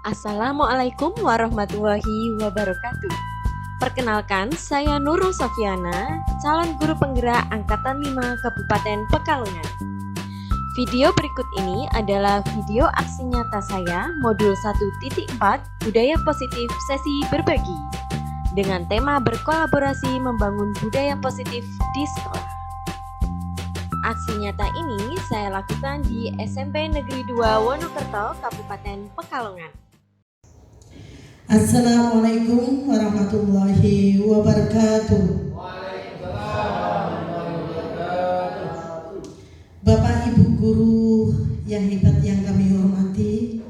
Assalamualaikum warahmatullahi wabarakatuh. Perkenalkan, saya Nurul Sofiana, calon guru penggerak Angkatan 5 Kabupaten Pekalongan. Video berikut ini adalah video aksi nyata saya modul 1.4 Budaya Positif Sesi Berbagi dengan tema berkolaborasi membangun budaya positif di sekolah. Aksi nyata ini saya lakukan di SMP Negeri 2 Wonokerto, Kabupaten Pekalongan. Assalamualaikum warahmatullahi wabarakatuh. Bapak Ibu guru yang hebat yang kami hormati,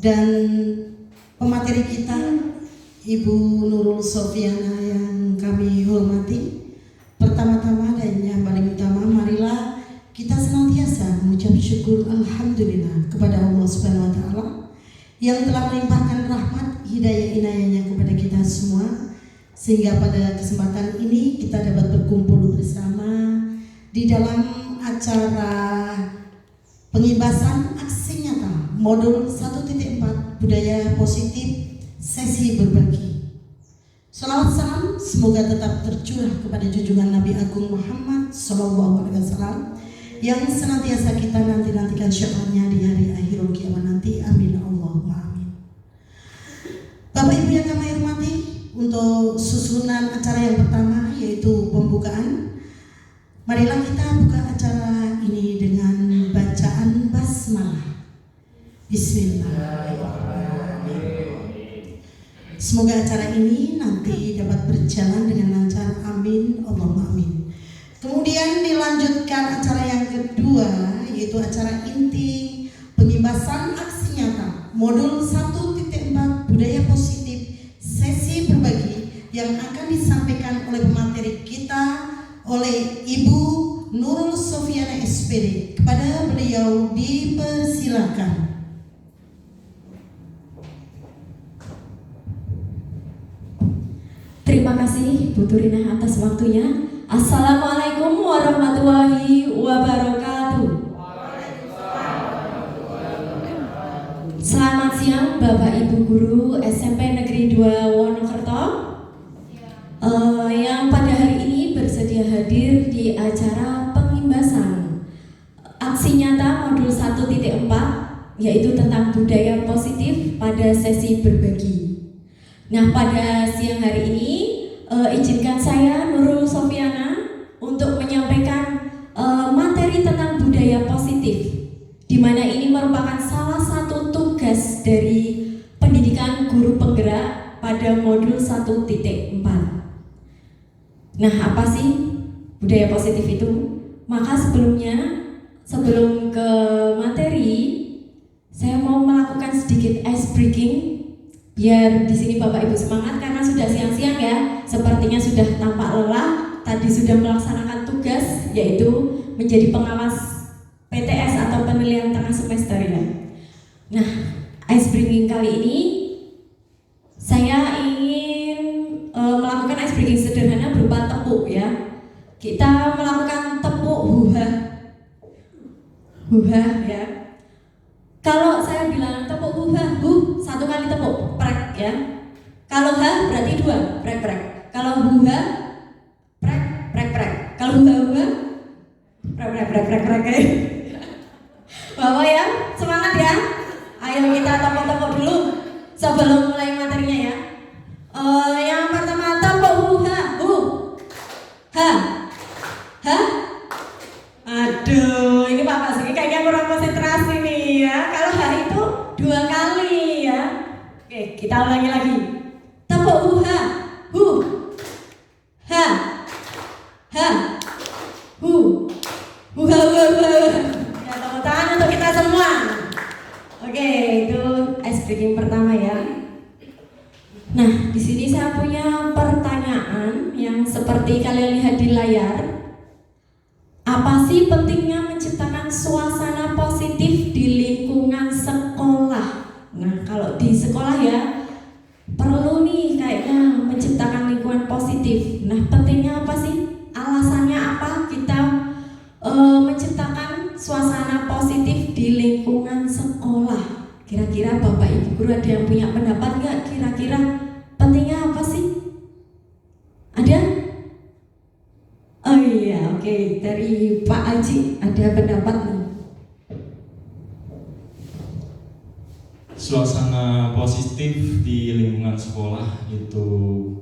dan pemateri kita Ibu Nurul Sofiana yang kami hormati, pertama-tama dan yang paling utama, marilah kita senantiasa mengucap syukur alhamdulillah kepada Allah Subhanahu wa taala yang telah melimpahkan rahmat hidayah inayahnya kepada kita semua, sehingga pada kesempatan ini kita dapat berkumpul bersama di dalam acara pengibasan aksi nyata modul 1.4 Budaya Positif Sesi Berbagi. Salawat salam semoga tetap tercurah kepada junjungan Nabi Agung Muhammad SAW yang senantiasa kita nantikan syafaatnya di hari akhirul kiamat nanti. Amin Allahumma amin. Bapak Ibu yang kami hormati, untuk susunan acara yang pertama yaitu pembukaan, marilah kita buka acara ini dengan bacaan basmalah. Bismillahirrahmanirrahim. Semoga acara ini nanti dapat berjalan dengan lancar. Amin Allahumma amin. Kemudian dilanjutkan acara yang kedua, yaitu acara inti pengibasan aksi nyata modul 1.4 Budaya Positif Sesi Berbagi yang akan disampaikan oleh pemateri kita, oleh Ibu Nurul Sofiana SPD. Kepada beliau dipersilakan. Terima kasih Bu Turina atas waktunya. Assalamualaikum warahmatullahi wabarakatuh. Selamat siang Bapak Ibu Guru SMP Negeri 2 Wonokerto yang pada hari ini bersedia hadir di acara pengimbasan aksi nyata modul 1.4 yaitu tentang budaya positif pada sesi berbagi. Nah, pada siang hari ini izinkan saya Nurul Sofiana untuk menyampaikan materi tentang budaya positif, di mana ini merupakan salah satu tugas dari pendidikan guru penggerak pada modul 1.4. Nah, apa sih budaya positif itu? Maka sebelum ke materi, saya mau melakukan sedikit ice breaking biar di sini Bapak Ibu semangat, karena sudah siang-siang ya. Sepertinya sudah tampak lelah, tadi sudah melaksanakan tugas yaitu menjadi pengawas PTS atau penilaian tengah semester ya. Nah, ice breaking kali ini saya ingin melakukan ice breaking sederhana berupa tepuk ya. Kita melakukan tepuk huha ya. Kalau saya bilang tepuk huha, satu kali tepuk, prek ya. Kalau ha berarti dua, prek prek. Kalau huha, prek prek prek. Kalau huha, prek prek prek prek prek. Bapak ya, semangat ya. Ayo kita tepuk-tepuk dulu sebelum mulai materinya ya. Yang pertama tepuk huha, ha, ha. Aduh, ini Pak Basuki kayaknya kurang konsentrasi nih ya. Kalau hari itu 2 kali ya. Oke, kita ulangi lagi. Tepuk huha, ha, ha, huha. Ya, tepuk tangan untuk kita semua. Oke, itu ice breaking pertama ya. Nah, di sini saya punya pertanyaan yang seperti kalian lihat di layar. Apa sih pentingnya menciptakan suasana positif di lingkungan sekolah? Nah, kalau di sekolah ya perlu nih kayaknya menciptakan lingkungan positif. Nah, pentingnya apa sih? Alasannya apa kita menciptakan suasana positif di lingkungan sekolah? Kira-kira Bapak Ibu guru ada yang punya pendapat nggak? Kira-kira pentingnya apa sih? Ada? Oh iya, oke. Dari Pak Aji ada pendapat nih. Suasana positif di lingkungan sekolah itu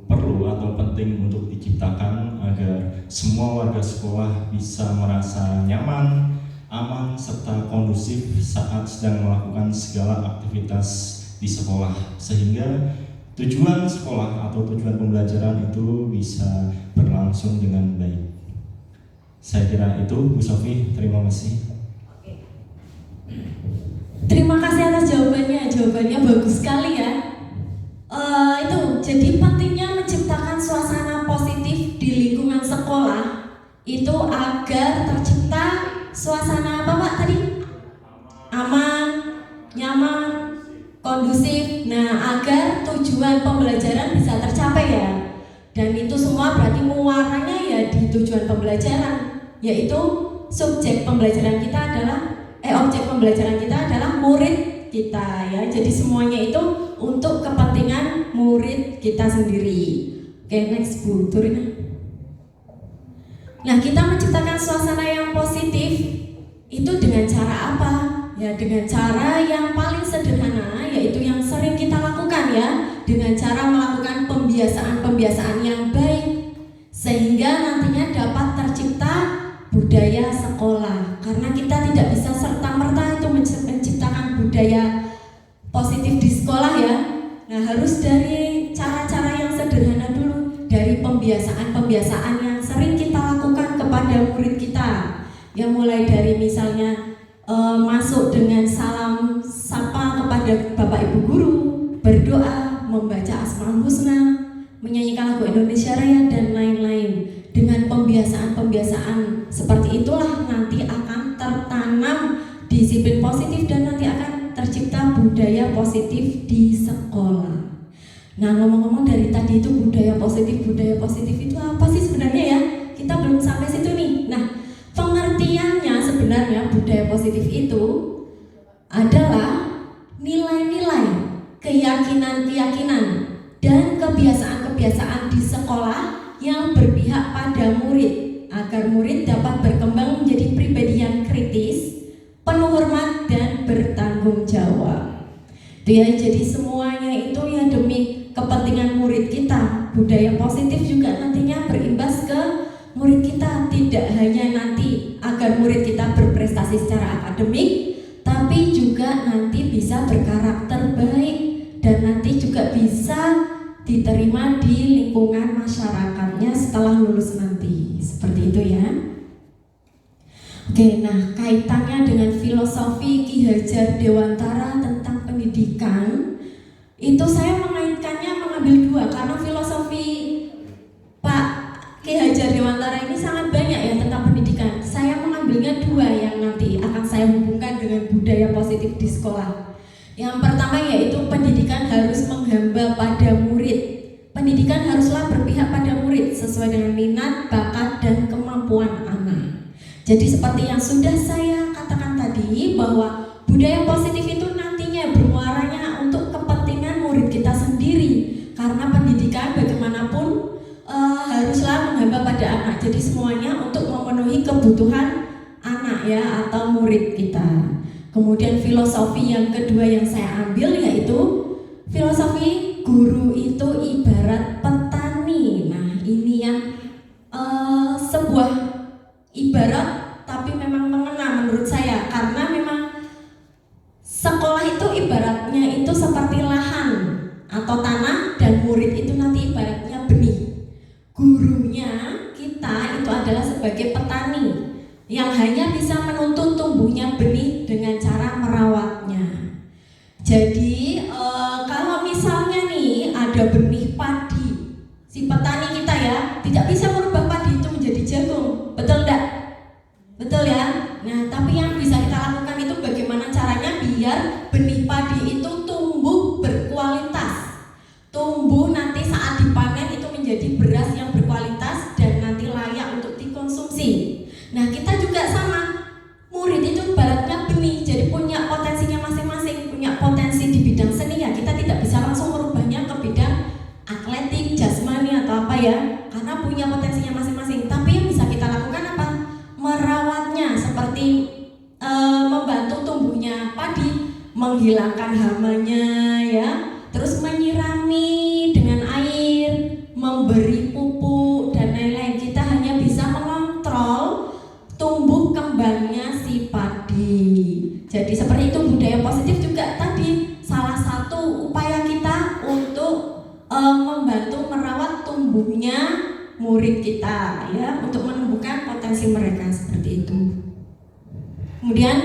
perlu atau penting untuk diciptakan agar semua warga sekolah bisa merasa nyaman, aman, serta kondusif saat sedang melakukan segala aktivitas di sekolah, sehingga tujuan sekolah atau tujuan pembelajaran itu bisa berlangsung dengan baik. Saya kira itu, Bu Sofi. Terima kasih. Terima kasih atas jawabannya. Jawabannya bagus sekali ya. Jadi pentingnya menciptakan suasana positif di lingkungan sekolah itu agar tercipta suasana apa Pak tadi? Aman, nyaman, kondusif. Nah, agar tujuan pembelajaran bisa tercapai ya. Dan itu semua berarti muaranya ya di tujuan pembelajaran, yaitu subjek pembelajaran kita adalah objek pembelajaran kita adalah murid kita ya. Jadi semuanya itu untuk kepentingan murid kita sendiri. Oke, next Bu Turina. Nah, kita menciptakan suasana yang positif itu dengan cara apa? Ya, dengan cara yang paling sederhana, yaitu yang sering kita lakukan ya, dengan cara melakukan pembiasaan-pembiasaan yang baik sehingga nantinya dapat tercipta budaya sekolah. Karena kita tidak bisa serta-merta itu menciptakan budaya positif di sekolah ya. Nah, harus dari cara-cara yang sederhana dulu, dari pembiasaan-pembiasaan yang sering kita lakukan kepada murid kita. Ya, mulai dari misalnya masuk dengan salam sapa kepada Bapak Ibu guru, berdoa, membaca Asmaul Husna, menyanyikan lagu Indonesia Raya dan lain-lain. Dengan pembiasaan-pembiasaan seperti itulah nanti akan tertanam disiplin positif dan nanti akan tercipta budaya positif di sekolah. Nah, ngomong-ngomong dari tadi itu budaya positif itu apa sih sebenarnya ya? Kita belum sampai situ nih. Nah, pengertiannya sebenarnya budaya positif itu adalah nilai-nilai, keyakinan-keyakinan dan kebiasaan-kebiasaan di sekolah yang berpihak pada murid agar murid dapat berkembang menjadi pribadi yang kritis, penuh hormat dan bertanggung jawab. Itu ya, jadi semuanya itu ya demi kepentingan murid kita. Budaya positif juga nantinya berimbas ke murid kita, tidak hanya nanti agar murid kita berprestasi secara akademik, tapi juga nanti bisa berkarakter baik dan nanti juga bisa diterima di lingkungan masyarakatnya setelah lulus nanti. Seperti itu ya. Oke, nah kaitannya dengan filosofi Ki Hajar Dewantara tentang pendidikan, itu saya mengaitkannya mengambil dua, karena filosofi Pak Ki Hajar Dewantara ini sangat banyak ya tentang pendidikan. Saya mengambilnya dua yang nanti akan saya hubungkan dengan budaya positif di sekolah. Yang pertama yaitu pendidikan harus menghamba pada murid. Pendidikan haruslah berpihak pada murid sesuai dengan minat, bakat, dan kemampuan anak. Jadi seperti yang sudah saya katakan tadi, bahwa budaya positif itu nantinya bermuaranya untuk kepentingan murid kita sendiri. Karena pendidikan bagaimanapun haruslah menghamba pada anak. Jadi semuanya untuk memenuhi kebutuhan anak ya, atau murid kita. Kemudian filosofi yang kedua yang saya ambil yaitu filosofi guru itu ibarat petani. Nah, ini yang sebuah ibarat tapi memang mengena menurut saya, karena memang sekolah itu ibaratnya itu seperti lahan atau tanah dan murid itu nanti ibaratnya benih. Gurunya kita itu adalah sebagai petani yang hanya bisa menuntun tumbuhnya benih dengan cara merawatnya. Jadi kalau misalnya nih ada benih padi, si petani kita ya tidak bisa merubah padi itu menjadi jagung, betul enggak? Betul ya? Nah, tapi yang bisa kita lakukan itu bagaimana caranya biar benih padi itu tumbuh berkualitas, tumbuh nanti saat dipanen itu menjadi beras yang berkualitas dan nanti layak untuk dikonsumsi. Nah, kita juga sama, murid itu baratnya benih, jadi punya potensinya masing-masing, punya potensi menghilangkan hamanya ya, terus menyirami dengan air, memberi pupuk dan lain-lain. Kita hanya bisa mengontrol tumbuh kembangnya si padi. Jadi seperti itu, budaya positif juga tadi salah satu upaya kita untuk membantu merawat tumbuhnya murid kita ya, untuk menumbuhkan potensi mereka seperti itu. Kemudian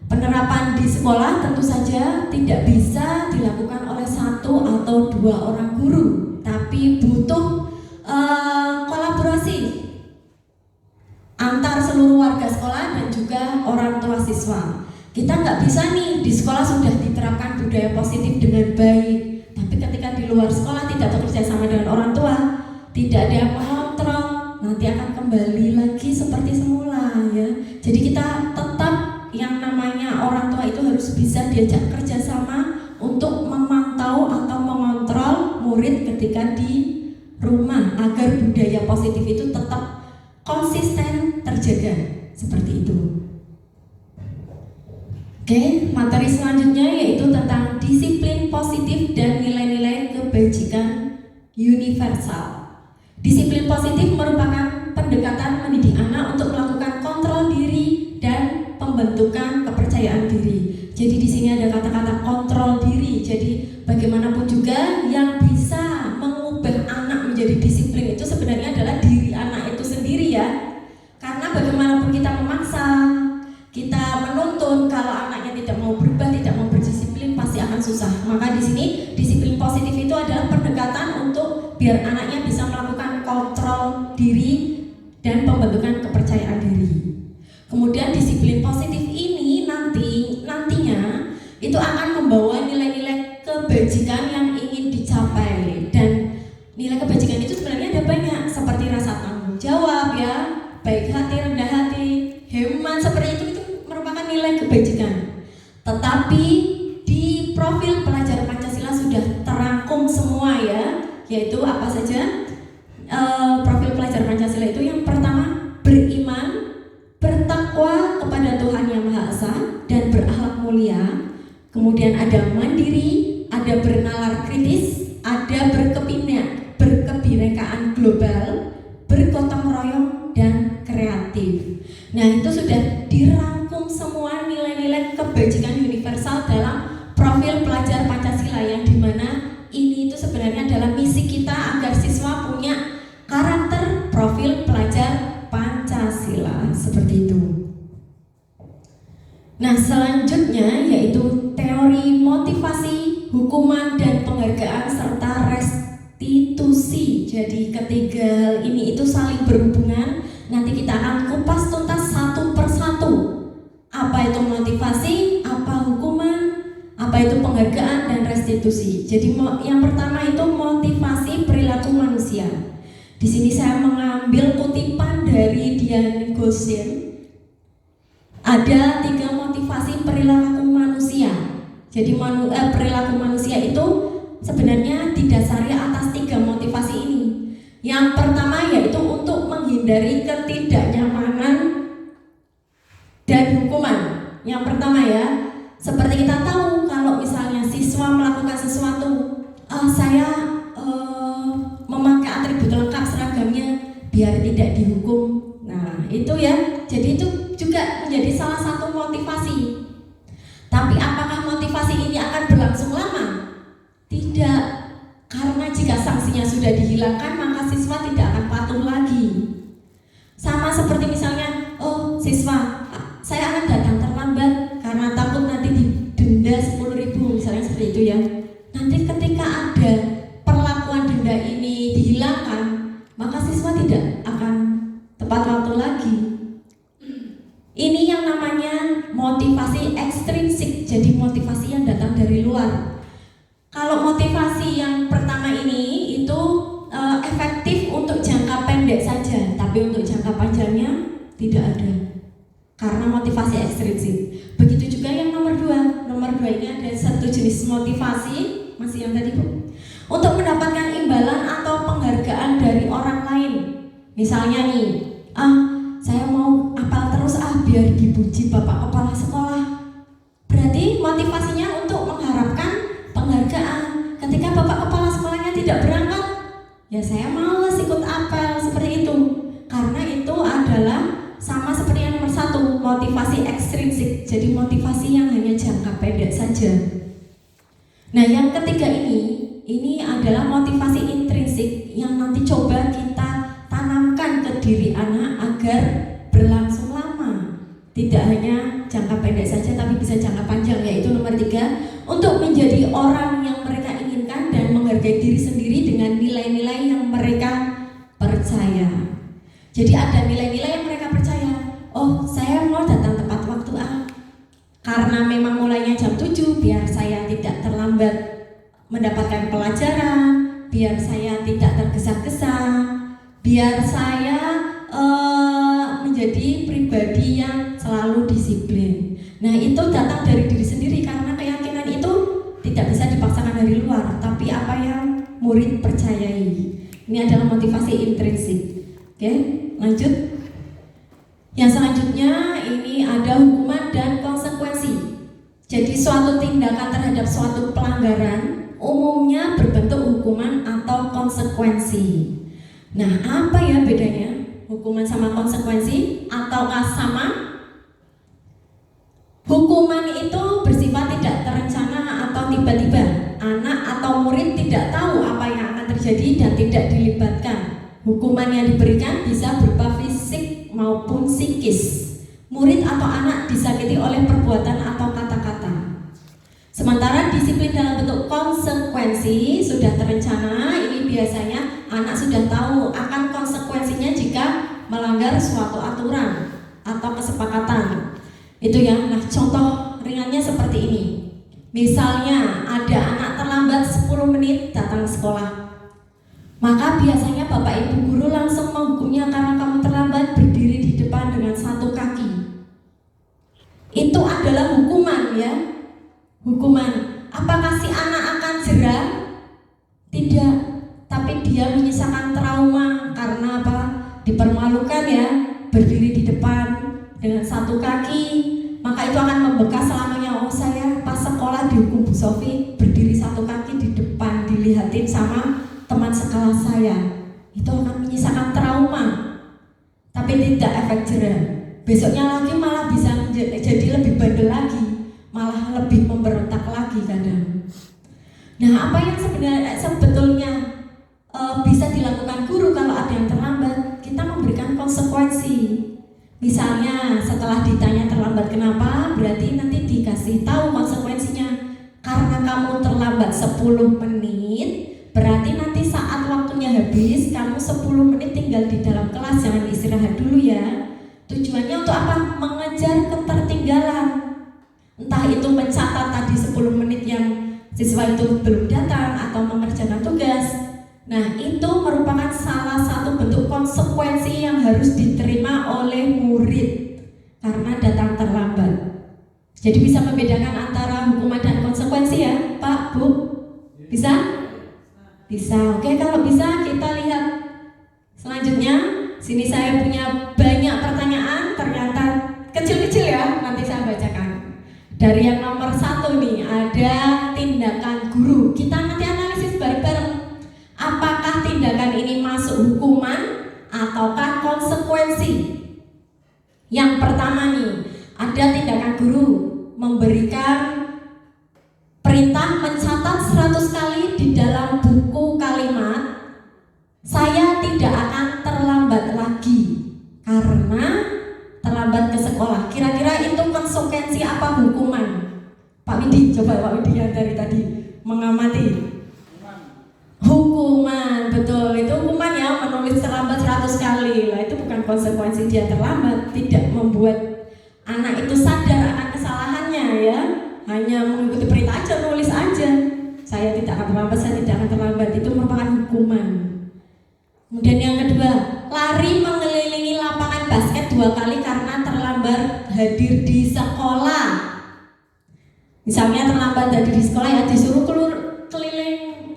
penerapan di sekolah tentu saja tidak bisa dilakukan oleh satu atau dua orang guru, tapi butuh kolaborasi antar seluruh warga sekolah dan juga orang tua siswa. Kita nggak bisa nih di sekolah sudah diterapkan budaya positif dengan baik, tapi ketika di luar sekolah tidak bekerja sama dengan orang tua, tidak ada yang mengontrol, nanti akan kembali lagi seperti semula ya. Jadi kita tetap yang namanya orang tua itu harus bisa diajak kerja sama untuk memantau atau mengontrol murid ketika di rumah agar budaya positif itu tetap konsisten terjaga seperti itu. Oke, materi selanjutnya yaitu tentang disiplin positif dan nilai-nilai kebajikan universal. Disiplin positif merupakan pendekatan mendidik anak untuk melakukan kontrol diri dan pembentukan kepercayaan diri. Jadi di sini ada kata-kata kontrol diri. Jadi bagaimanapun juga yang bisa mengubah anak menjadi disiplin itu sebenarnya adalah diri anak itu sendiri ya. Karena bagaimanapun kita memaksa, kita menuntun, kalau anaknya tidak mau berubah, tidak mau berdisiplin, pasti akan susah. Maka di sini disiplin positif itu adalah pendekatan untuk biar anaknya bisa melakukan kontrol diri dan pembentukan kepercayaan diri. Kemudian disiplin positif ini nantinya itu akan membawa nilai-nilai kebajikan yang ingin dicapai. Dan nilai kebajikan itu sebenarnya ada banyak, seperti rasa tanggung jawab ya, baik hati, rendah hati, hemat, seperti itu merupakan nilai kebajikan. Tetapi di profil pelajar Pancasila sudah terangkum semua ya, yaitu apa saja? Profil pelajar Pancasila itu yang pertama beriman, bertakwa kepada Tuhan Yang Maha Esa dan berakhlak mulia. Kemudian ada mandiri, ada bernalar kritis, ada berkebinekaan global, bergotong royong dan kreatif. Nah, itu sudah dirangkum semua nilai-nilai kebajikan universal dalam profil pelajar Pancasila, yang dimana ini itu sebenarnya adalah misi kita agar siswa punya karakter profil pelajar Pancasila seperti itu. Nah, selanjutnya yaitu teori motivasi, hukuman dan penghargaan serta restitusi. Jadi ketiga hal ini itu saling berhubungan. Nanti kita akan kupas tuntas satu persatu. Apa itu motivasi, apa hukuman, apa itu penghargaan dan restitusi. Jadi yang pertama itu motivasi perilaku manusia. Di sini saya mengambil kutipan dari Dian Gosin. Ada 3 motivasi perilaku manusia. Jadi perilaku manusia itu sebenarnya didasari atas 3 motivasi ini. Yang pertama yaitu untuk menghindari ketidaknyamanan dan hukuman. Yang pertama ya, seperti kita tahu kalau misalnya siswa melakukan sesuatu, saya memakai atribut lengkap seragamnya biar tidak dihukum. Nah itu ya, jadi itu juga menjadi salah satu motivasi. Tapi apakah motivasi ini akan berlangsung lama? Tidak, karena jika sanksinya sudah dihilangkan maka siswa tidak akan patuh lagi. Sama seperti misalnya, oh siswa, saya akan datang terlambat karena takut nanti didenda 10.000, misalnya seperti itu ya. Nanti ketika ada perlakuan denda ini dihilangkan, maka siswa tidak akan tepat waktu lagi. Ini yang namanya motivasi ekstrinsik, jadi motivasi yang datang dari luar. Kalau motivasi yang pertama ini itu efektif untuk jangka pendek saja, tapi untuk jangka panjangnya tidak ada, karena motivasi ekstrinsik. Begitu juga yang nomor 2. Nomor 2 ini ada satu jenis motivasi, masih yang tadi Bu, untuk mendapatkan imbalan atau penghargaan dari orang lain. Misalnya nih, saya mau apal terus biar dipuji Bapak Kepala Sekolah. Berarti motivasinya Nah, yang ketiga ini adalah motivasi intrinsik yang nanti coba kita tanamkan ke diri anak agar berlangsung lama. Tidak hanya jangka pendek saja tapi bisa jangka panjang, yaitu nomor 3, untuk menjadi orang yang mereka inginkan dan menghargai diri sendiri dengan nilai-nilai yang mereka percaya. Jadi ada nilai-nilai yang mereka percaya. Oh, saya mau datang tepat waktu karena memang mulainya jam 7, biar saya tidak terlambat mendapatkan pelajaran, biar saya tidak tergesa-gesa, biar saya menjadi pribadi yang selalu disiplin. Nah, itu datang dari diri sendiri karena keyakinan itu tidak bisa dipaksakan dari luar, tapi apa yang murid percayai. Ini adalah motivasi intrinsik. Oke, lanjut. Yang selanjutnya ini ada hukuman dan konsekuensi. Jadi suatu tindakan terhadap suatu pelanggaran umumnya berbentuk hukuman atau konsekuensi. Nah, apa ya bedanya hukuman sama konsekuensi, ataukah sama? Hukuman itu bersifat tidak terencana atau tiba-tiba. Anak atau murid tidak tahu apa yang akan terjadi dan tidak dilibatkan. Hukuman yang diberikan bisa berupa fisik maupun psikis. Murid atau anak disakiti oleh perbuatan atau kata-kata. Sementara disiplin dalam bentuk konsekuensi sudah terencana. Ini biasanya anak sudah tahu akan konsekuensinya jika melanggar suatu aturan atau kesepakatan. Itu ya. Nah, contoh ringannya seperti ini. Misalnya ada anak terlambat 10 menit datang sekolah. Maka biasanya bapak ibu guru langsung menghukumnya karena kamu terlambat, berdiri di depan dengan satu kaki. Itu adalah hukuman ya. Hukuman. Apakah si anak akan jerah? Tidak. Tapi dia menyisakan trauma karena apa? Dipermalukan ya, berdiri di depan dengan satu kaki. Maka itu akan membekas selamanya. Oh, saya pas sekolah dihukum Bu Sofi berdiri satu kaki di depan, dilihatin sama teman sekelas saya. Itu akan menyisakan trauma, tapi tidak efek jerah. Besoknya lagi malah bisa jadi lebih bandel lagi, malah lebih memberontak lagi kadang. Nah, apa yang sebetulnya bisa dilakukan guru kalau ada yang terlambat? Kita memberikan konsekuensi. Misalnya setelah ditanya terlambat kenapa, berarti nanti dikasih tahu konsekuensinya. Karena kamu terlambat 10 menit, berarti nanti saat waktunya habis, kamu 10 menit tinggal di dalam kelas, jangan istirahat dulu ya. Tujuannya untuk apa? Mengejar ketertinggalan. Entah itu mencatat tadi 10 menit yang siswa itu belum datang atau mengerjakan tugas. Nah, itu merupakan salah satu bentuk konsekuensi yang harus diterima oleh murid karena datang terlambat. Jadi bisa membedakan antara hukuman dan konsekuensi ya, Pak, Bu? Bisa? Bisa. Oke, kalau bisa kita lihat selanjutnya. Sini saya punya banyak pertanyaan, ternyata kecil-kecil ya, nanti saya bacakan. Dari yang nomor 1 nih, ada tindakan guru. Kita nanti analisis bareng-bareng. Apakah tindakan ini masuk hukuman ataukah konsekuensi? Yang pertama nih, ada tindakan guru memberikan perintah mencatat 100 kali di dalam buku kalimat, saya tidak akan terlambat lagi karena terlambat ke sekolah. Kira-kira itu konsekuensi apa hukuman? Pak Widi, coba Pak Widi yang dari tadi mengamati. Hukuman, betul, itu hukuman ya, menulis terlambat 100 kali. Lah itu bukan konsekuensi dia terlambat, tidak membuat anak itu sadar akan kesalahannya ya. Hanya mengikuti perintah aja, nulis aja. Saya tidak akan terlambat, saya tidak akan terlambat, itu merupakan hukuman. Kemudian yang kedua, lari mengelilingi lapangan basket 2 kali karena terlambat hadir di sekolah. Misalnya terlambat hadir di sekolah ya, disuruh keliling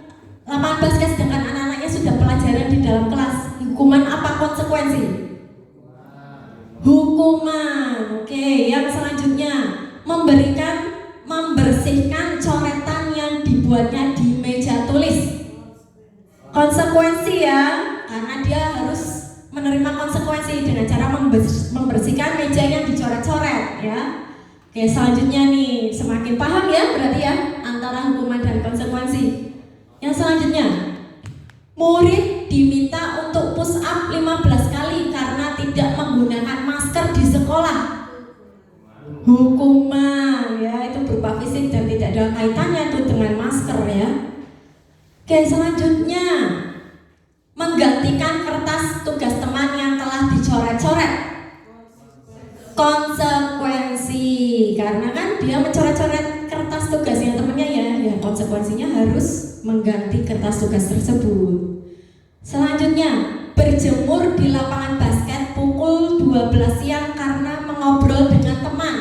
lapangan basket sedangkan anak-anaknya sudah pelajaran di dalam kelas. Hukuman apa konsekuensi? Hukuman. Oke, yang selanjutnya membersihkan coretan yang dibuatnya di meja tulis. Konsekuensi ya, karena dia harus menerima konsekuensi dengan cara membersihkan meja yang dicoret-coret ya. Oke, selanjutnya nih, semakin paham ya berarti ya antara hukuman dan konsekuensi. kaitannya tuh dengan masker ya. Oke, selanjutnya menggantikan kertas tugas teman yang telah dicoret-coret. Konsekuensi, karena kan dia mencoret-coret kertas tugasnya temannya ya, konsekuensinya harus mengganti kertas tugas tersebut. Selanjutnya, berjemur di lapangan basket pukul 12 siang karena mengobrol dengan teman.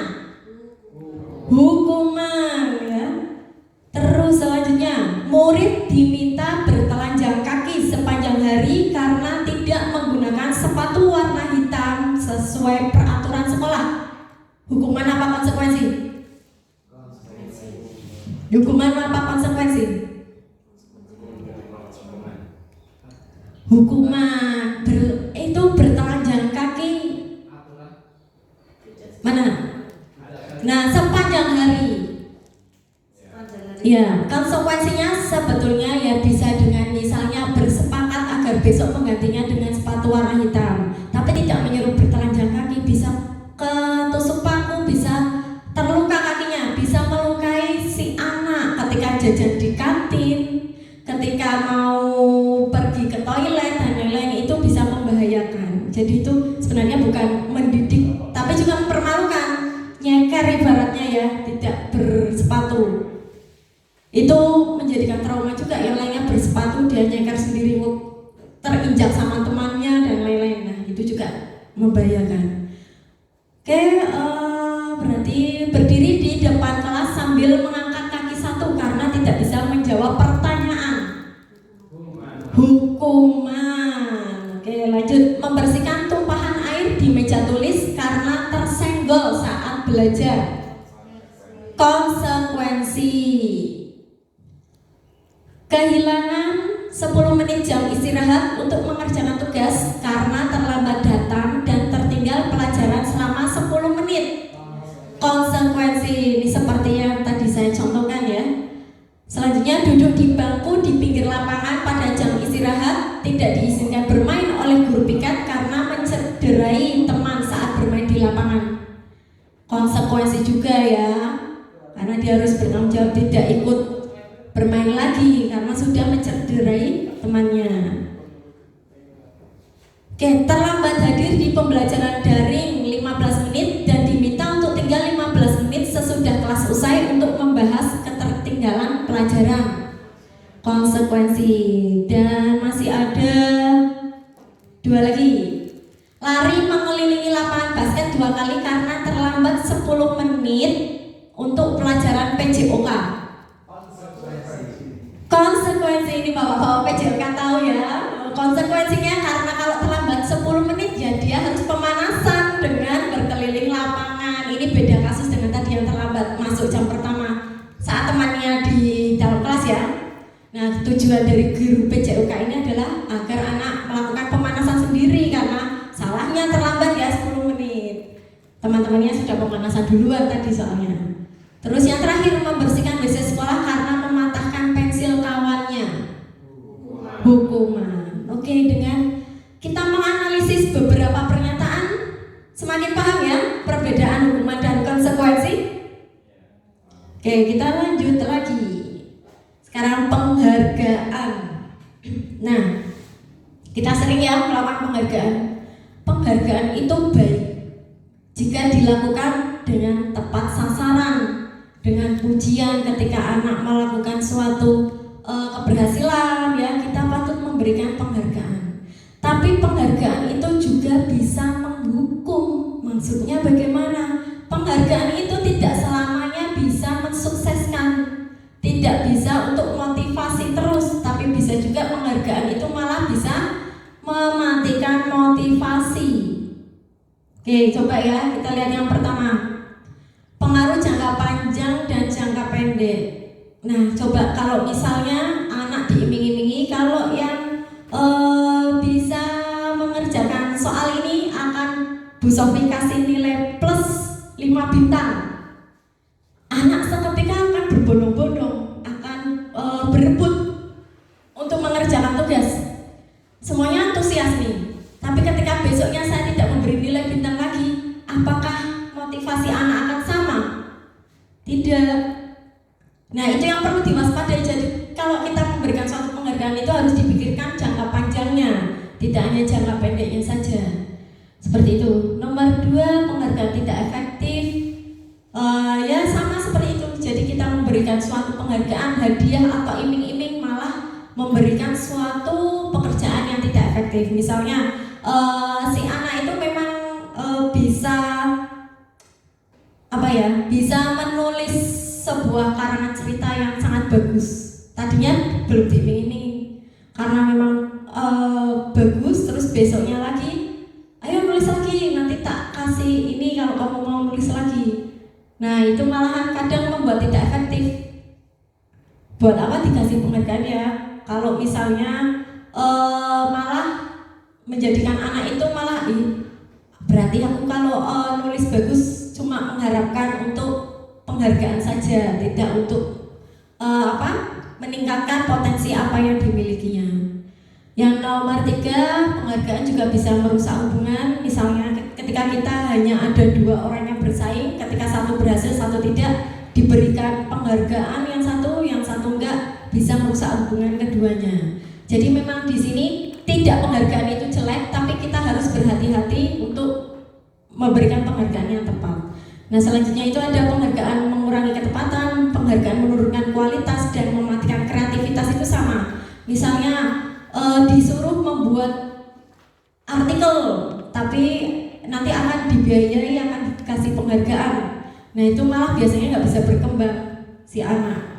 Hukuman ya. Terus selanjutnya, murid diminta bertelanjang kaki sepanjang hari karena tidak menggunakan sepatu warna hitam sesuai peraturan sekolah. Hukuman apa konsekuensi? Hukuman apa konsekuensi? Hukuman itu bertelanjang kaki mana? Nah, sepanjang hari. Ya, konsekuensinya sebetulnya ya bisa dengan misalnya bersepakat agar besok menggantinya dengan sepatu warna hitam, tapi tidak menyuruh bertelanjang kaki. Bisa ketusuk paku, bisa terluka kakinya, bisa melukai si anak ketika jajan di kantin, ketika mau pergi ke toilet dan lain-lain, itu bisa membahayakan. Jadi itu sebenarnya bukan mendidik, tapi juga mempermalukan, nyeker ibaratnya ya, tidak bersepatu. Itu menjadikan trauma juga. Yang lainnya bersepatu, dia nyeker sendiri, terinjak sama temannya dan lain-lain. Nah, itu juga membahayakan. Oke, berarti berdiri di depan kelas sambil mengangkat kaki satu karena tidak bisa menjawab pertanyaan. Hukuman. Oke, lanjut. Membersihkan tumpahan air di meja tulis karena tersenggol saat belajar. Konsekuensi, kehilangan 10 menit jam istirahat untuk mengerjakan tugas karena terlambat datang dan tertinggal pelajaran selama 10 menit. Konsekuensi ini seperti yang tadi saya contohkan ya. Selanjutnya, duduk di bangku di pinggir lapangan pada jam istirahat, tidak diizinkan bermain oleh guru piket karena mencederai teman saat bermain di lapangan. Konsekuensi juga ya, karena dia harus bertanggung jawab tidak ikut bermain lagi karena sudah mencederai temannya. Oke, terlambat hadir di pembelajaran daring 15 menit dan diminta untuk tinggal 15 menit sesudah kelas usai untuk membahas ketertinggalan pelajaran. Konsekuensi. Dan masih ada 2 lagi. Lari mengelilingi lapangan basket 2 kali karena terlambat 10 menit untuk pelajaran PJOK. Konsekuensi ini bapak-bapak PJOK tahu ya. Konsekuensinya karena kalau terlambat 10 menit ya dia harus pemanasan dengan berkeliling lapangan. Ini beda kasus dengan tadi yang terlambat masuk jam pertama saat temannya di dalam kelas ya. Nah, tujuan dari guru PJOK ini adalah agar anak melakukan pemanasan sendiri karena salahnya terlambat ya 10 menit. Teman-temannya sudah pemanasan duluan tadi soalnya. Terus yang terakhir, membersihkan WC sekolah karena mematahkan pensil kawannya. Hukuman. Oke, dengan kita menganalisis beberapa pernyataan, semakin paham ya perbedaan hukuman dan konsekuensi. Oke, kita lanjut lagi. Sekarang penghargaan. Nah, kita sering ya melakukan penghargaan. Penghargaan itu baik jika dilakukan dengan tepat sasaran, dengan pujian ketika anak melakukan suatu keberhasilan ya, kita patut memberikan penghargaan. Tapi penghargaan itu juga bisa menghukum. Maksudnya bagaimana? Penghargaan itu tidak selamanya bisa mensukseskan, tidak bisa untuk motivasi terus, tapi bisa juga penghargaan itu malah bisa mematikan motivasi. Oke, coba ya kita lihat yang pertama. Pengaruh jangka panjang dan jangka pendek. Nah, coba kalau misalnya anak diiming-imingi kalau yang bisa mengerjakan soal ini akan Bu Sofi kasih nilai plus 5 bintang. Anak seketika akan berbondong-bondong, akan berebut untuk mengerjakan tugas. Semuanya antusias nih. Tapi ketika besoknya saya tidak memberi nilai bintang lagi, apakah motivasi anak akan sama? Tidak. Nah, diwaspadai. Jadi kalau kita memberikan suatu penghargaan itu harus dipikirkan jangka panjangnya, tidak hanya jangka pendeknya saja. Seperti itu. Nomor 2, penghargaan tidak efektif. Ya sama seperti itu. Jadi kita memberikan suatu penghargaan, hadiah atau iming-iming, malah memberikan suatu pekerjaan yang tidak efektif. Misalnya si anak itu memang bisa bisa menulis sebuah karangan cerita yang sangat bagus. Tadinya belum diiming-iming, karena memang bagus, terus besoknya lagi, ayo nulis lagi, nanti tak kasih ini kalau kamu mau nulis lagi. Nah itu malahan kadang membuat tidak efektif. Buat apa dikasih penghargaan ya? Kalau misalnya malah menjadikan anak itu malah berarti aku kalau nulis bagus cuma mengharapkan untuk penghargaan saja, tidak untuk meningkatkan potensi apa yang dimilikinya. Yang nomor 3, penghargaan juga bisa merusak hubungan. Misalnya ketika kita hanya ada 2 orang yang bersaing, ketika satu berhasil satu tidak, diberikan penghargaan yang satu enggak, bisa merusak hubungan keduanya. Jadi memang di sini tidak penghargaan itu jelek, tapi kita harus berhati-hati untuk memberikan penghargaan yang tepat. Nah selanjutnya itu ada penghargaan mengurangi ketepatan, penghargaan menurunkan kualitas dan mematikan kreativitas. Itu sama. Misalnya disuruh membuat artikel, tapi nanti akan dibiayai, akan dikasih penghargaan. Nah itu malah biasanya nggak bisa berkembang si anak.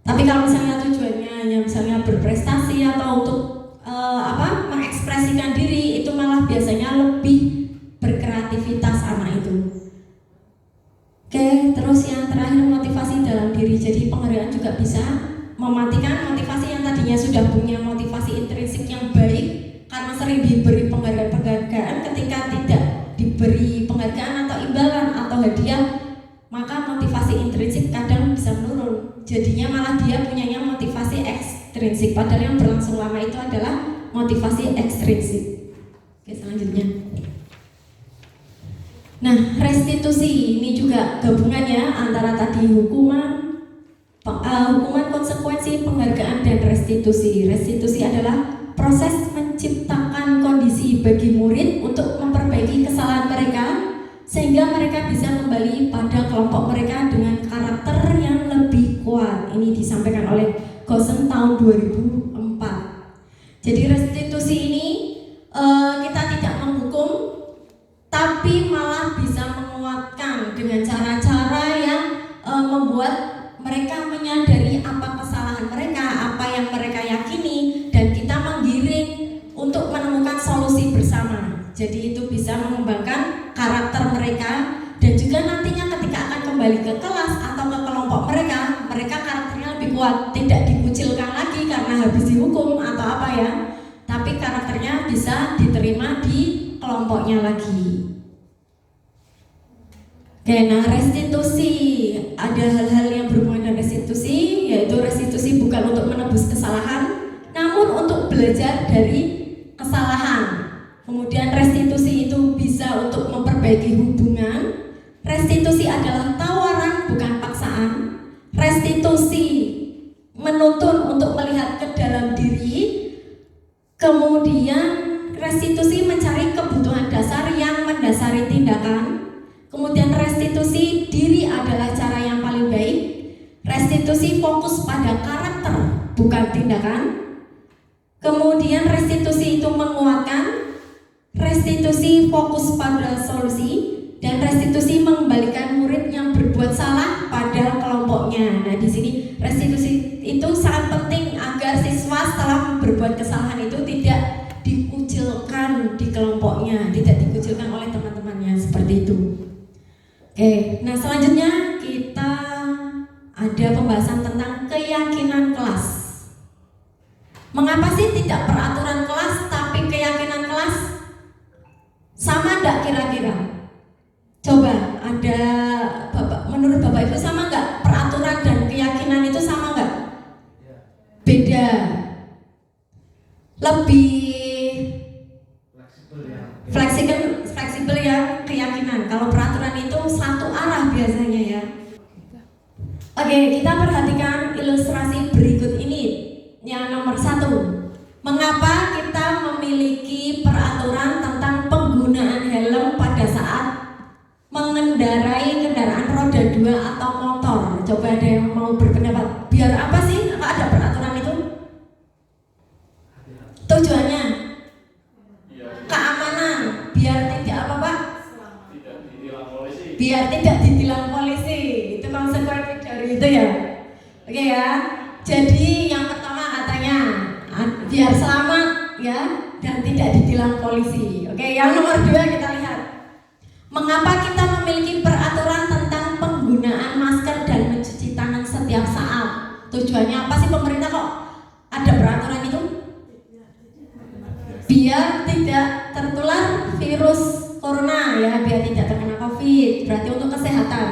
Tapi kalau misalnya tujuannya hanya misalnya berprestasi atau untuk mengekspresikan diri, itu malah biasanya lebih berkreativitas anak itu. Oke, terus yang terakhir motivasi dalam diri. Jadi penghargaan juga bisa mematikan motivasi yang tadinya sudah punya motivasi intrinsik yang baik, karena sering diberi penghargaan, ketika tidak diberi penghargaan atau imbalan atau hadiah, maka motivasi intrinsik kadang bisa menurun. Jadinya malah dia punyanya motivasi ekstrinsik, padahal yang berlangsung lama itu adalah motivasi ekstrinsik. Oke, selanjutnya. Nah, restitusi ini juga gabungan ya antara tadi hukuman, konsekuensi, penghargaan, dan restitusi. Restitusi adalah proses menciptakan kondisi bagi murid untuk memperbaiki kesalahan mereka, sehingga mereka bisa kembali pada kelompok mereka dengan karakter yang lebih kuat. Ini disampaikan oleh Gosen tahun 2004. Jadi restitusi ini kita tidak menghukum, tapi malah bisa menguatkan dengan cara-cara yang membuat mereka menyadari apa kesalahan mereka, apa yang mereka yakini, dan kita menggiring untuk menemukan solusi bersama. Jadi itu bisa mengembangkan karakter mereka, dan juga nantinya ketika akan kembali ke kelas atau ke kelompok mereka karakternya lebih kuat, tidak dikucilkan lagi karena habis dihukum atau apa ya, tapi karakternya bisa diterima di kelompoknya lagi. Oke, nah restitusi, ada hal-hal yang berhubungan dengan restitusi, yaitu restitusi bukan untuk menebus kesalahan, namun untuk belajar dari kesalahan. Kemudian restitusi itu bisa untuk memperbaiki hubungan. Restitusi adalah tawaran, bukan paksaan. Restitusi menuntun untuk melihat ke dalam diri. Kemudian restitusi mencari kebutuhan dasar yang mendasari tindakan. Kemudian restitusi diri adalah cara yang paling baik. Restitusi fokus pada karakter, bukan tindakan. Kemudian restitusi itu menguatkan. Restitusi fokus pada solusi. Dan restitusi mengembalikan murid yang berbuat salah pada kelompoknya. Nah, di sini restitusi itu sangat penting agar siswa setelah berbuat kesalahan itu tidak dikucilkan di kelompoknya, tidak dikucilkan oleh teman-temannya, seperti itu. Oke, nah selanjutnya kita ada pembahasan tentang keyakinan kelas. Mengapa sih tidak peraturan kelas tapi keyakinan kelas? Sama enggak kira-kira? Coba, ada menurut Bapak Ibu sama enggak peraturan dan keyakinan itu sama enggak? Beda. Lebih fleksibel ya keyakinan. Kalau peraturan itu satu arah biasanya ya. Oke, Oke, kita perhatikan ilustrasi berikut ini. Yang nomor 1, mengapa kita memiliki peraturan tentang penggunaan helm pada saat mengendarai kendaraan roda 2 atau motor? Coba ada yang mau berpendapat. Biar apa sih ada peraturan itu? Tujuannya keamanan, biar tidak apa Pak? Biar tidak ditilang polisi. Itu konsekuensi dari itu ya. Oke ya. Jadi yang pertama katanya biar selamat ya dan tidak ditilang polisi. Oke, yang nomor 2 kita lihat. Mengapa kita memiliki peraturan tentang penggunaan masker dan mencuci tangan setiap saat? Tujuannya apa sih pemerintah kok ada peraturan itu? Biar tidak tertular virus corona ya, biar tidak terkena COVID. Berarti untuk kesehatan.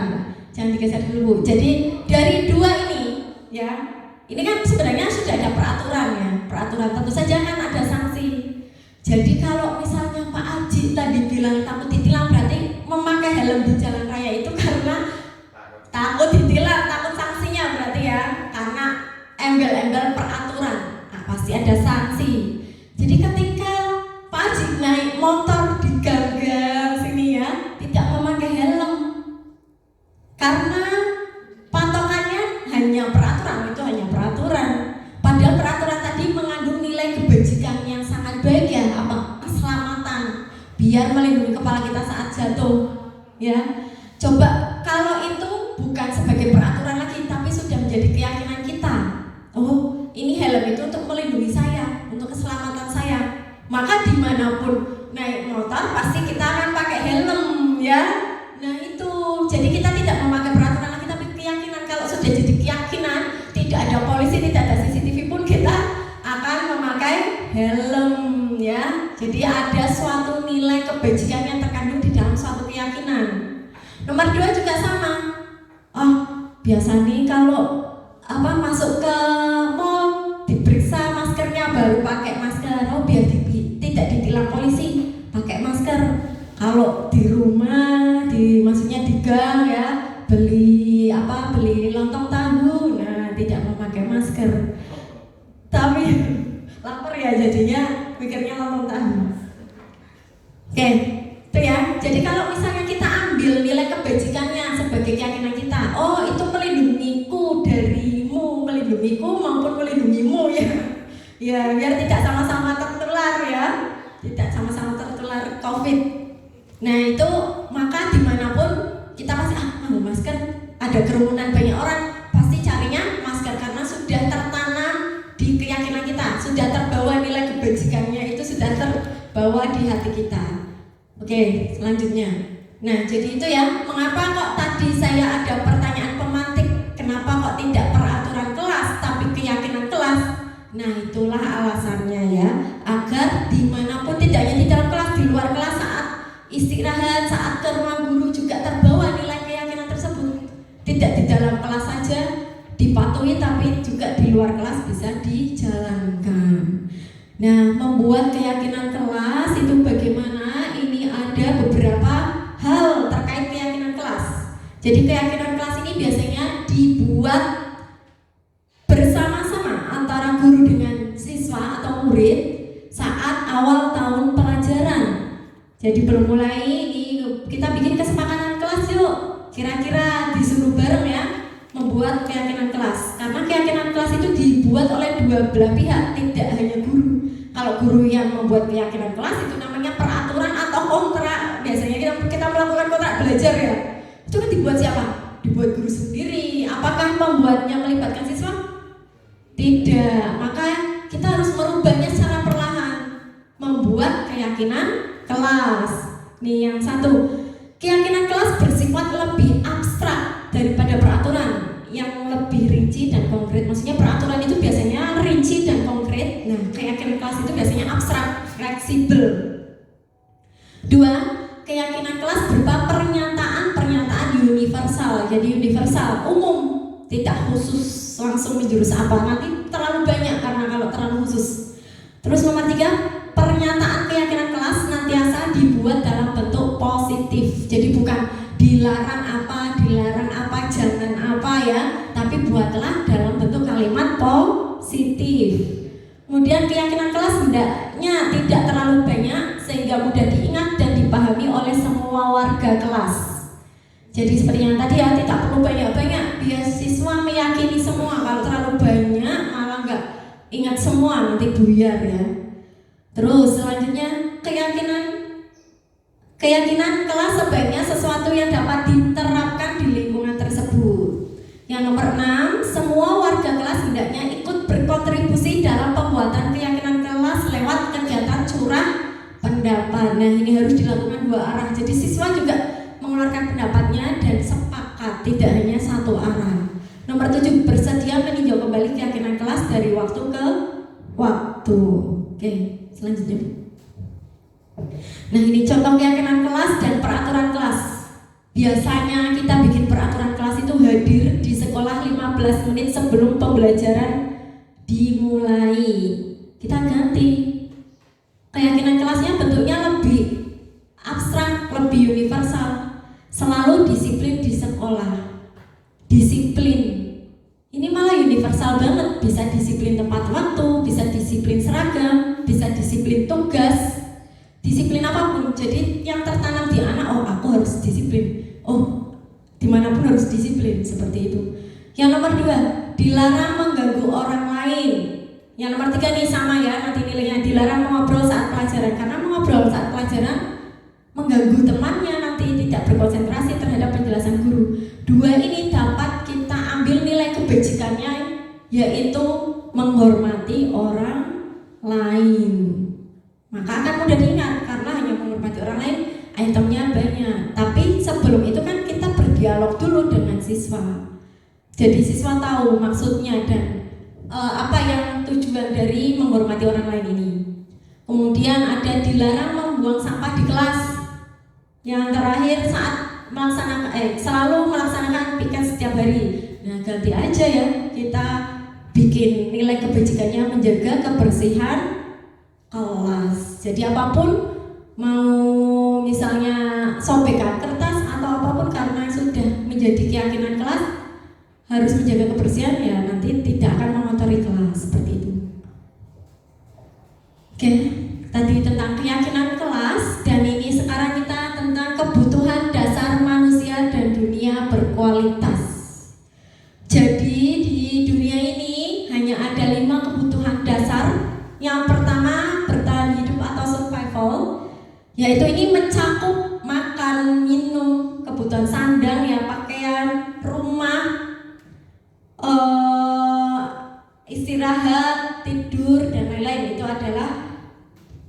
Jangan digeser dulu. Jadi dari 2 ini ya, ini kan sebenarnya sudah ada peraturan ya. Peraturan tentu saja kan ada sanksi. Jadi kalau misalnya Pak Aji tadi bilang takut ditilang, berarti memakai helm di jalan raya itu karena takut ditilang, takut sanksinya berarti ya. Karena embel-embel peraturan, nah, pasti ada sanksi. Jadi ketika Pak Aji naik motor di gang-gang sini ya, tidak memakai helm karena patokannya hanya peraturan, itu hanya peraturan. Padahal peraturan tadi mengandung nilai kebajikan yang sangat baik ya, apa? Keselamatan, biar melindungi kepala kita saat jatuh ya. Coba kalau itu bukan sebagai peraturan lagi, tapi sudah menjadi keyakinan kita. Oh, ini helm itu untuk melindungi saya, untuk keselamatan saya. Maka dimanapun naik motor pasti kita akan pakai helm ya. Nah itu, jadi kita tidak memakai peraturan lagi, tapi keyakinan. Kalau sudah jadi keyakinan, tidak ada polisi, tidak ada CCTV pun kita akan memakai helm ya. Jadi ada suatu nilai kebajikan yang terkandung di dalam suatu keyakinan. Nomor 2 juga sama. Oh, biasa nih kalau masuk ke mall diperiksa maskernya baru pakai masker. Oh, biar tidak ditilang polisi, pakai masker. Kalau di rumah, maksudnya di gang ya, beli lontong tahu, nah tidak memakai masker. Tapi lapar ya jadinya mikirnya lontong tahu. Oke, itu ya. Jadi kalau misalnya kita ambil nilai kebajikannya sebagai keyakinan kita, oh itu melindungiku darimu, melindungiku maupun melindungimu ya. Ya, biar tidak sama-sama tertular ya, tidak sama-sama tertular COVID. Nah itu, maka dimanapun kita pasti masker, ada kerumunan banyak orang, pasti carinya masker karena sudah tertanam di keyakinan kita, sudah terbawa nilai kebajikannya itu sudah terbawa di hati kita. Oke, selanjutnya. Nah jadi itu ya, mengapa kok tadi saya ada pertanyaan pemantik, kenapa kok tidak peraturan kelas tapi keyakinan kelas? Nah itulah alasannya ya, agar dimanapun, tidak hanya di dalam kelas, di luar kelas, saat istirahat, saat ke ruang guru juga terbawa nilai keyakinan tersebut. Tidak di dalam kelas saja dipatuhi, tapi juga di luar kelas bisa dijalankan. Nah, membuat keyakinan kelas itu bagaimana? Ini ada beberapa hal terkait keyakinan kelas. Jadi keyakinan kelas ini biasanya dibuat bersama-sama antara guru dengan siswa atau murid saat awal tahun pelajaran. Jadi belum mulai ini, kita bikin kesepakatan kelas yuk. Kira-kira disuruh bareng ya membuat keyakinan kelas. Karena keyakinan kelas itu dibuat oleh dua belah pihak, tidak hanya guru. Kalau guru yang membuat keyakinan kelas itu namanya peraturan atau kontrak. Biasanya kita melakukan kontrak belajar ya. Itu kan dibuat siapa? Dibuat guru sendiri. Apakah membuatnya melibatkan siswa? Tidak. Maka kita harus merubahnya secara perlahan. Membuat keyakinan kelas. Nih yang satu, keyakinan kelas bersifat lebih abstrak daripada peraturan yang lebih rinci dan konkret. Maksudnya peraturan itu biasanya rinci dan konkret. Nah, keyakinan kelas itu biasanya abstrak, fleksibel. 2, keyakinan kelas berupa pernyataan universal. Jadi universal, umum, tidak khusus langsung menjurus apa. Nanti terlalu banyak karena kalau terlalu khusus. Terus nomor 3, pernyataan keyakinan kelas senantiasa dibuat dalam bentuk positif. Jadi bukan dilarang apa, jangan apa ya, tapi positif. Kemudian keyakinan kelas hendaknya tidak terlalu banyak sehingga mudah diingat dan dipahami oleh semua warga kelas. Jadi seperti yang tadi ya, tidak perlu banyak-banyak biar siswa meyakini semua. Kalau terlalu banyak malah nggak ingat semua, nanti buyar ya. Terus selanjutnya keyakinan kelas sebaiknya sesuatu yang dapat diterapkan di lingkungan tersebut. Yang nomor 6, semua warga kelas hendaknya ikut berkontribusi dalam pembuatan keyakinan kelas lewat kegiatan curah pendapat. Nah, ini harus dilakukan dua arah. Jadi siswa juga mengeluarkan pendapatnya dan sepakat, tidak hanya satu arah. Nomor 7, bersedia meninjau kembali keyakinan kelas dari waktu ke waktu. Oke, selanjutnya. Nah, ini contoh keyakinan kelas dan peraturan kelas. Biasanya kita bikin peraturan kelas itu hadir di sekolah 15 menit sebelum pembelajaran dimulai. Kita ganti. Keyakinan kelasnya bentuknya lebih abstrak, lebih universal. Selalu disiplin di sekolah. Disiplin. Ini malah universal banget. Bisa disiplin tepat waktu, bisa disiplin seragam, bisa disiplin tugas. Disiplin apapun. Jadi yang tertanam di anak, oh aku harus disiplin. Oh, dimanapun harus disiplin, seperti itu. Yang nomor 2, dilarang mengganggu orang lain. Yang nomor 3 nih sama ya, nanti nilainya dilarang mengobrol saat pelajaran. Karena mengobrol saat pelajaran mengganggu temannya, nanti tidak berkonsentrasi terhadap penjelasan guru. 2 ini dapat kita ambil nilai kebajikannya, yaitu menghormati orang lain. Maka akan mudah diingat karena hanya menghormati orang lain, itemnya banyak. Tapi sebelum itu kan kita berdialog dulu dengan siswa. Jadi siswa tahu maksudnya dan apa yang tujuan dari menghormati orang lain ini. Kemudian ada dilarang membuang sampah di kelas. Yang terakhir saat selalu melaksanakan piket setiap hari. Nah, ganti aja ya, kita bikin nilai kebajikannya menjaga kebersihan kelas. Jadi apapun, mau misalnya sobekan kertas atau apapun, karena sudah menjadi keyakinan kelas harus menjaga kebersihan, ya nanti tidak akan mengotori kelas, seperti itu. Oke, tadi tentang keyakinan kelas, dan ini sekarang kita tentang kebutuhan dasar manusia dan dunia berkualitas. Jadi di dunia ini hanya ada 5 kebutuhan dasar. Yang pertama, bertahan hidup atau survival, yaitu ini mencakup makan, minum, kebutuhan sandang, ya pakaian, rumah, istirahat, tidur, dan lain-lain. Itu adalah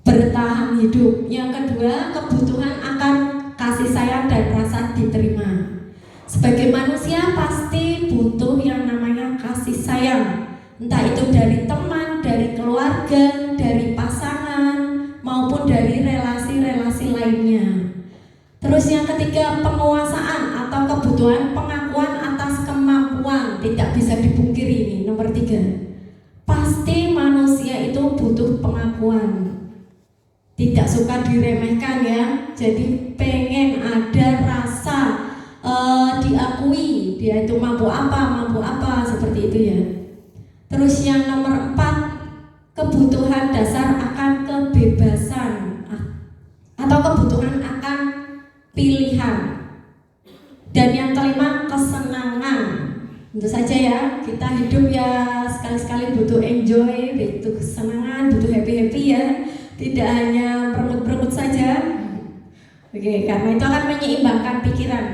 bertahan hidup. Yang kedua, kebutuhan akan kasih sayang dan rasa diterima. Sebagai manusia pasti butuh yang namanya kasih sayang, entah itu dari teman, dari keluarga, dari pasangan, maupun dari relasi-relasi lainnya. Terus yang ketiga, penguasaan atau kebutuhan pengakuan atas kemampuan, tidak bisa dipungkiri ini. Nomor 3, pasti manusia itu butuh pengakuan, tidak suka diremehkan ya. Jadi pengen ada rasa diakui, dia itu mampu apa, seperti itu ya. Terus yang nomor 4, kebutuhan dasar akan kebebasan atau kebutuhan akan pilihan. Dan yang kelima, kesenangan. Tentu saja ya, kita hidup ya sekali-sekali butuh enjoy, butuh kesenangan, butuh happy-happy ya. Tidak hanya beremut-beremut saja. Oke, karena itu akan menyeimbangkan pikiran.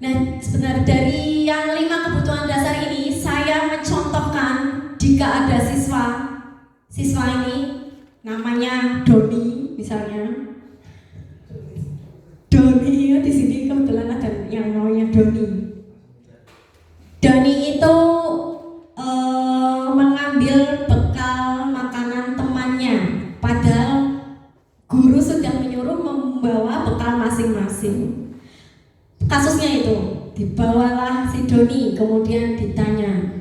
Nah, sebenarnya dari yang 5 kebutuhan dasar ini, saya mencontohkan jika ada siswa ini namanya Doni misalnya. Doni ya, di sini kebetulan ada yang namanya Doni. Doni itu mengambil bekal makanan temannya, padahal guru sudah menyuruh membawa bekal masing-masing. Kasusnya itu, dibawalah si Doni, kemudian ditanya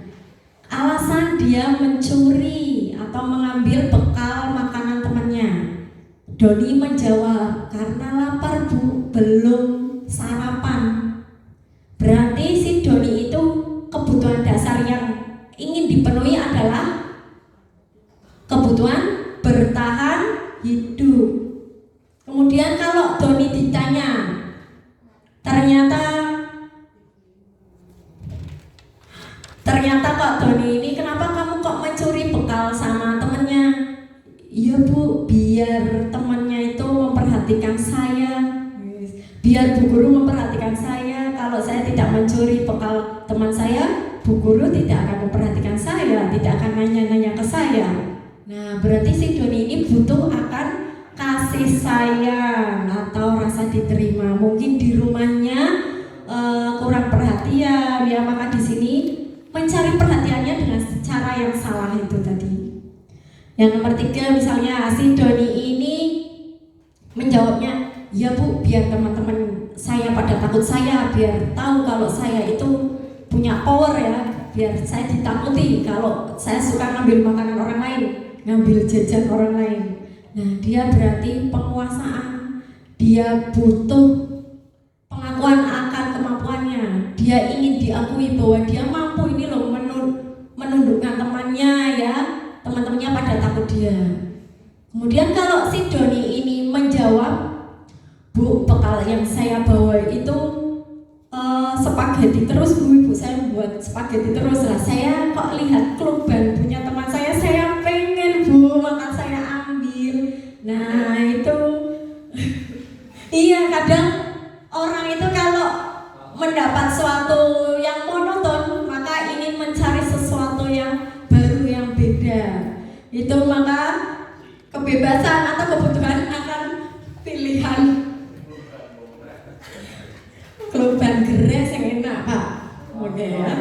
alasan dia mencuri atau mengambil bekal makanan temannya. Doni menjawab, karena lapar bu, belum sarapan. Berarti si Doni itu kebutuhan dasar yang ingin dipenuhi adalah kebutuhan bertahan hidup. Kemudian kalau Doni ditanya, ternyata kok Doni ini kenapa kamu kok mencuri bekal sama temennya? Iya Bu, biar temannya itu memperhatikan saya, biar Bu Guru memperhatikan saya. Kalau saya tidak mencuri bekal teman saya, Bu Guru tidak akan memperhatikan saya, tidak akan nanya-nanya ke saya. Nah, berarti si Doni ini butuh akan kasih sayang atau rasa diterima. Mungkin di rumahnya kurang perhatian, ya, maka di sini mencari perhatiannya dengan cara yang salah itu tadi. Yang nomor 3, misalnya si Doni ini menjawabnya, ya Bu, biar teman-teman saya pada takut saya, biar tahu kalau saya itu punya power ya, biar saya ditakuti kalau saya suka ngambil makanan orang lain, ngambil jajan orang lain. Nah, dia berarti penguasaan, dia butuh pengakuan akan kemampuannya, dia ingin diakui bahwa dia mampu ini loh menundukkan temannya ya, teman-temannya pada takut dia. Kemudian kalau si Doni ini menjawab, Bu, bekal yang saya bawa itu spaghetti terus Bu, ibu saya membuat spaghetti terus lah. Saya kok lihat kluban punya teman saya pengen Bu, maka saya ambil. Nah itu iya, kadang orang itu kalau mendapat suatu yang monoton maka ingin mencari sesuatu yang baru, yang beda. Itu maka kebebasan atau kebutuhan akan pilihan kluban geres yang enak Pak. Oke ya.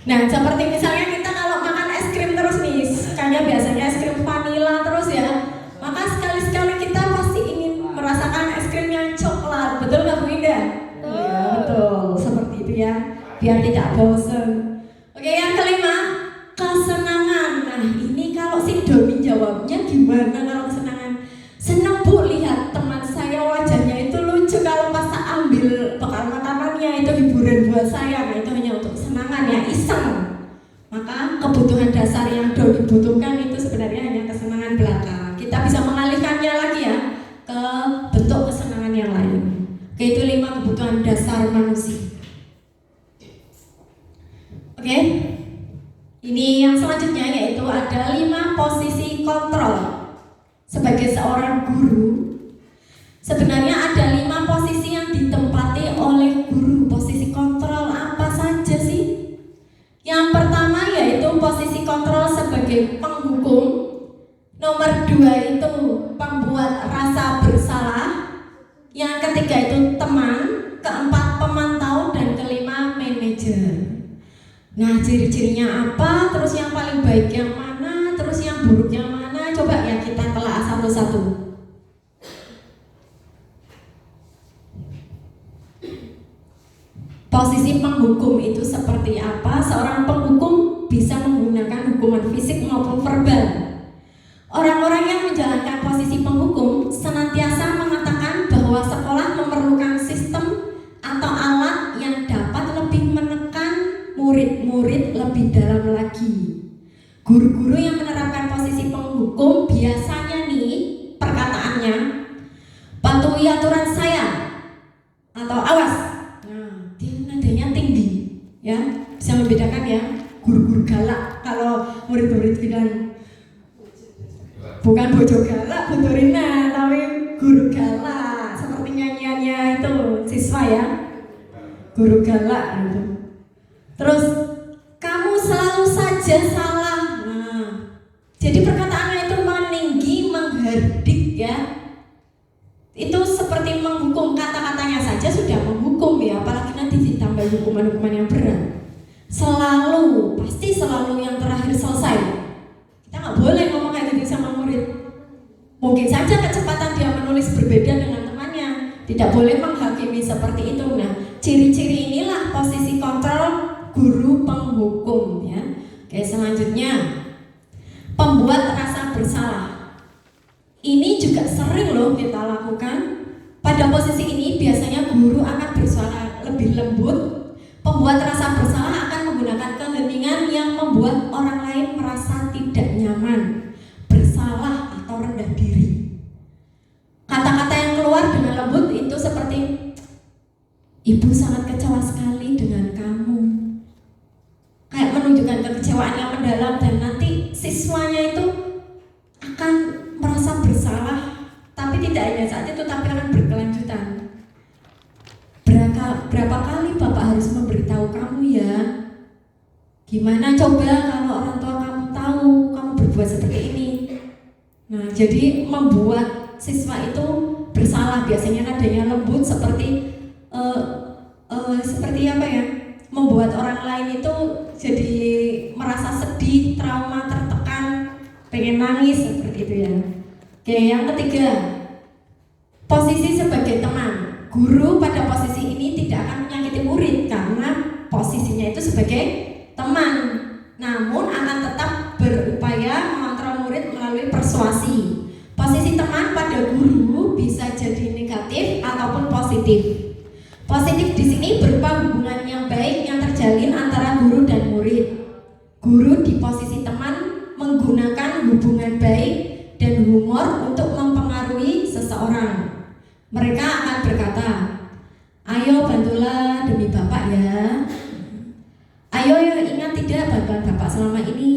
Nah seperti misalnya kita kalau makan es krim terus nih, kayak biasanya es krim vanila terus ya, maka sekali-sekali kita pasti ingin merasakan es krim yang coklat, betul nggak Bu Indah? Iya betul, seperti itu ya, biar tidak bosan. Oke, yang kelima, kesenangan. Nah ini kalau si Doni jawabnya gimana kalau kesenangan? Senang Bu lihat teman saya wajahnya itu lucu kalau pas tak ambil bekal makanannya, itu hiburan buat saya. Nah itu hanya untuk kesenangan ya, iseng. Maka kebutuhan dasar yang Doni butuhkan itu sebenarnya hanya kesenangan belaka. Kita bisa mengalihkannya lagi ya ke bentuk kesenangan yang lain. Oke, itu 5 kebutuhan dasar manusia. Oke, ini yang selanjutnya yaitu ada 5 posisi kontrol. Sebagai seorang guru, sebenarnya ada 5 posisi yang ditempati oleh guru. Posisi kontrol apa saja sih? Yang pertama yaitu posisi kontrol sebagai penghukum. Nomor 2 itu pembuat rasa bersalah. Yang ketiga itu teman. Keempat pemantau. Dan kelima manajer. Nah ciri-cirinya apa? Terus yang paling baik yang mana? Terus yang buruk yang mana? Coba ya kita telah satu-satu. Posisi penghukum itu seperti apa? Seorang penghukum bisa menggunakan hukuman fisik maupun verbal. Orang-orang yang menjalankan posisi penghukum senantiasa mengatakan bahwa sekolah memerlukan sistem atau alat yang dapat lebih menekan murid-murid lebih dalam lagi. Guru-guru yang menerapkan posisi penghukum biasanya nih perkataannya, patuhi aturan saya atau awas. Nah, dia nadanya tinggi, ya bisa membedakan ya. Guru-guru galak kalau murid-murid bilang bukan bojo galak, Bu Dorina, tapi guru galak. Seperti nyanyiannya itu siswa ya, guru galak gitu. Terus kamu selalu saja salah. Nah, jadi perkataannya itu meninggi, menghardik ya. Itu seperti menghukum, kata-katanya saja sudah menghukum ya, apalagi nanti ditambah hukuman-hukuman yang berat. Selalu, pasti selalu yang terakhir selesai. Kita nggak boleh ngomong kayak gitu sama murid. Mungkin saja kecepatan dia menulis berbeda dengan temannya, tidak boleh menghakimi seperti itu. Nah, ciri-ciri inilah posisi kontrol guru penghukum ya. Oke, selanjutnya pembuat rasa bersalah. Ini juga sering loh kita lakukan. Pada posisi ini biasanya guru akan bersuara lebih lembut. Pembuat rasa bersalah akan menggunakan keheningan yang membuat orang lain merasa tidak nyaman. ibu sangat kecewa sekali dengan kamu. Kayak menunjukkan kekecewaan yang mendalam, dan nanti siswanya itu akan merasa bersalah, tapi tidak hanya saat itu, tapi akan berkelanjutan. Berapa kali Bapak harus memberitahu kamu ya? Gimana coba kalau orang tua kamu tahu kamu berbuat seperti ini? Nah, jadi membuat siswa itu bersalah, biasanya nadanya lembut seperti seperti apa ya? Membuat orang lain itu jadi merasa sedih, trauma, tertekan, pengen nangis, seperti itu ya. Oke, yang ketiga, posisi sebagai teman. Guru pada posisi ini tidak akan menyakiti murid karena posisinya itu sebagai teman, namun akan tetap berupaya mengontrol murid melalui persuasi. Posisi teman pada guru bisa jadi negatif ataupun positif. Positif di sini berupa hubungan yang baik yang terjalin antara guru dan murid. Guru di posisi teman menggunakan hubungan baik dan humor untuk mempengaruhi seseorang. Mereka akan berkata, ayo bantulah demi Bapak ya. Ayo ingat tidak bantuan Bapak selama ini.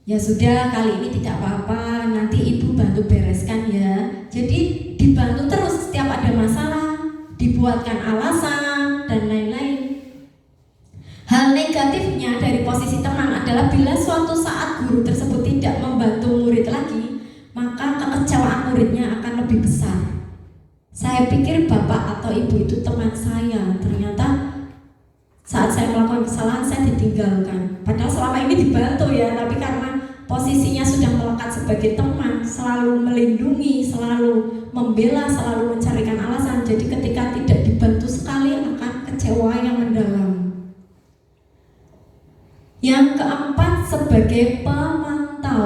Ya sudah, kali ini tidak apa-apa, nanti Ibu bantu bereskan ya. Jadi dibantu terus setiap ada masalah, dibuatkan alasan dan lain-lain. Hal negatifnya dari posisi teman adalah bila suatu saat guru tersebut tidak membantu murid lagi, maka kekecewaan muridnya akan lebih besar. Saya pikir Bapak atau Ibu itu teman saya, ternyata saat saya melakukan kesalahan saya ditinggalkan. Padahal selama ini dibantu ya, tapi karena posisinya sudah melekat sebagai teman, selalu melindungi, selalu membela, selalu mencarikan alasan. Jadi ketika tidak dibantu sekali akan kecewa yang mendalam. Yang keempat, sebagai pemantau.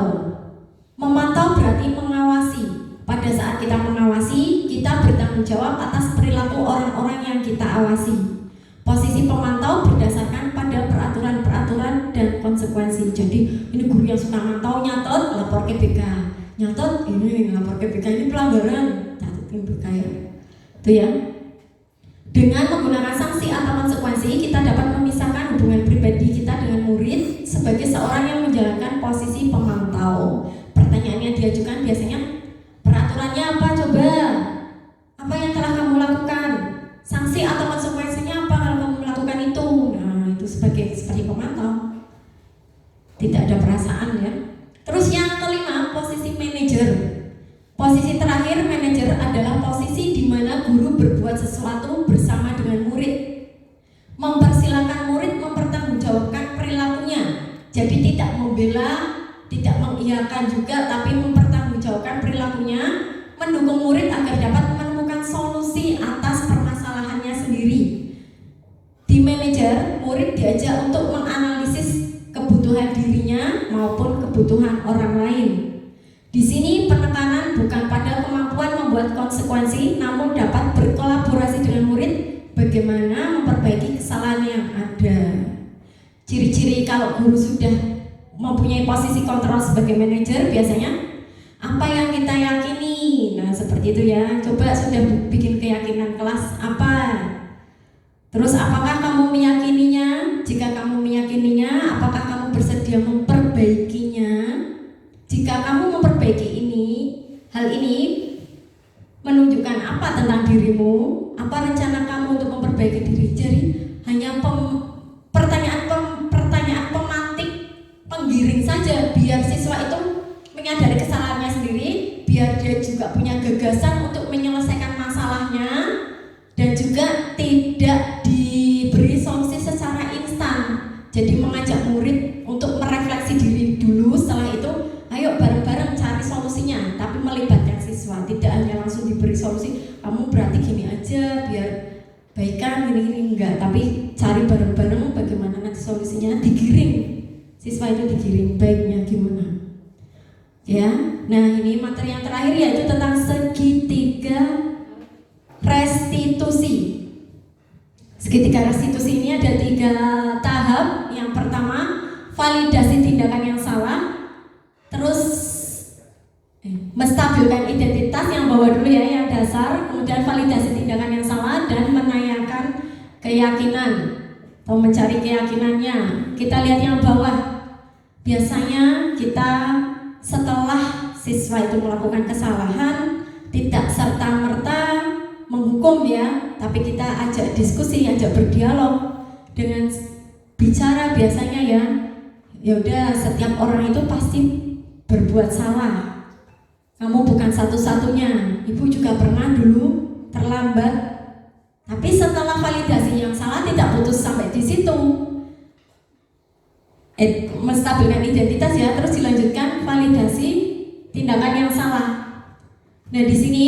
Memantau berarti mengawasi. Pada saat kita mengawasi, kita bertanggung jawab atas perilaku orang-orang yang kita awasi. Posisi pemantau berdasarkan pada peraturan-peraturan dan konsekuensi. Jadi ini guru yang suka mantau, nyatet, lapor ke BK. Nyatet, ini lapor ke BK, ini pelanggaran, catetin BK ya. Itu ya. Dengan menggunakan sanksi atau konsekuensi, kita dapat memisahkan hubungan pribadi kita dengan murid sebagai seorang yang menjalankan posisi pemantau. Pertanyaan yang diajukan biasanya, peraturannya apa coba? Apa yang telah kamu lakukan? Sanksi atau konsekuensinya apa kalau kamu melakukan itu? Nah, itu seperti pemantau. Tidak ada perasaan ya. Terus yang kelima, posisi manajer. Posisi terakhir, manajer adalah posisi di mana guru berbuat sesuatu bersama dengan murid. Mempersilahkan murid mempertanggungjawabkan perilakunya. Jadi tidak membela, tidak mengiyakan juga, tapi mempertanggungjawabkan perilakunya, mendukung murid agar dapat menemukan solusi atas permasalahannya sendiri. Di manajer, murid diajak untuk menganalisis kebutuhan dirinya maupun kebutuhan orang lain. Di sini penekanan bukan pada kemampuan membuat konsekuensi, namun dapat berkolaborasi dengan murid bagaimana memperbaiki kesalahan yang ada. Ciri-ciri kalau guru sudah mempunyai posisi kontrol sebagai manajer, biasanya apa yang kita yakini. Nah, seperti itu ya. Coba sudah bikin keyakinan kelas apa? Terus apakah kamu meyakininya? Jika kamu meyakininya, apakah kamu bersedia memperbaikinya? Jika kamu memperbaiki hal ini menunjukkan apa tentang dirimu? Apa rencana kamu untuk memperbaiki diri? Jadi hanya pertanyaan pemantik, penggiring saja, biar siswa itu menyadari kesalahannya sendiri, biar dia juga punya gagasan untuk menyelesaikan masalahnya, dan juga tidak diberi solusi secara instan. Jadi mengajak murid untuk merefleksi diri dulu, setelah itu ayo bareng-bareng cari solusinya, tapi melibatkan siswa, tidak hanya langsung diberi solusi, kamu berarti gini aja biar baikan gini-gini, enggak, tapi cari bareng-bareng bagaimana nanti solusinya, digiring, siswa itu digiring, baiknya gimana ya. Nah, ini materi yang terakhir yaitu tentang segitiga restitusi. Segitiga restitusi ini ada 3 tahap. Yang pertama, validasi tindakan yang salah, terus menstabilkan identitas yang bawah dulu ya, yang dasar, kemudian validasi tindakan yang salah, dan menanyakan keyakinan atau mencari keyakinannya. Kita lihat yang bawah. Biasanya kita setelah siswa itu melakukan kesalahan tidak serta-merta menghukum ya, tapi kita ajak diskusi, ajak berdialog dengan bicara biasanya ya udah, setiap orang itu pasti berbuat salah. Kamu bukan satu-satunya. Ibu juga pernah dulu terlambat. Tapi setelah validasi yang salah tidak putus sampai di situ. Menstabilkan identitas ya, terus dilanjutkan validasi tindakan yang salah. Nah, di sini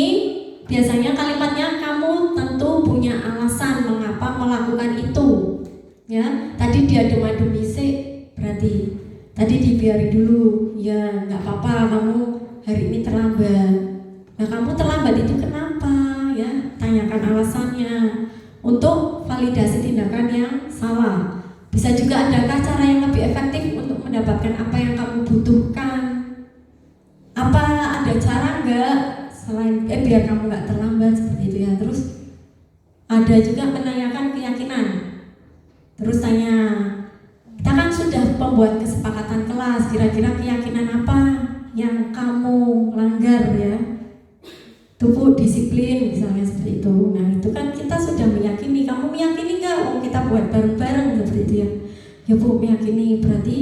biasanya kalimatnya kamu tentu punya alasan mengapa melakukan itu. Ya, tadi diadem-adem sih, berarti tadi dibiarin dulu. Ya, nggak apa-apa, kamu hari ini terlambat. Nah, kamu terlambat itu kenapa? Ya, tanyakan alasannya untuk validasi tindakan yang salah. Bisa juga adakah cara yang lebih efektif untuk mendapatkan apa yang kamu butuhkan? Apa ada cara nggak selain biar kamu nggak terlambat seperti itu ya? Terus ada juga menanyakan keyakinan. Terus tanya, kita kan sudah membuat kesepakatan kelas, kira-kira keyakinan apa yang kamu langgar ya? Tubuh disiplin misalnya seperti itu. Nah, itu kan kita sudah meyakini. Kamu meyakini nggak? Oh, kita buat bareng-bareng seperti itu ya. Ya Bu, meyakini. Berarti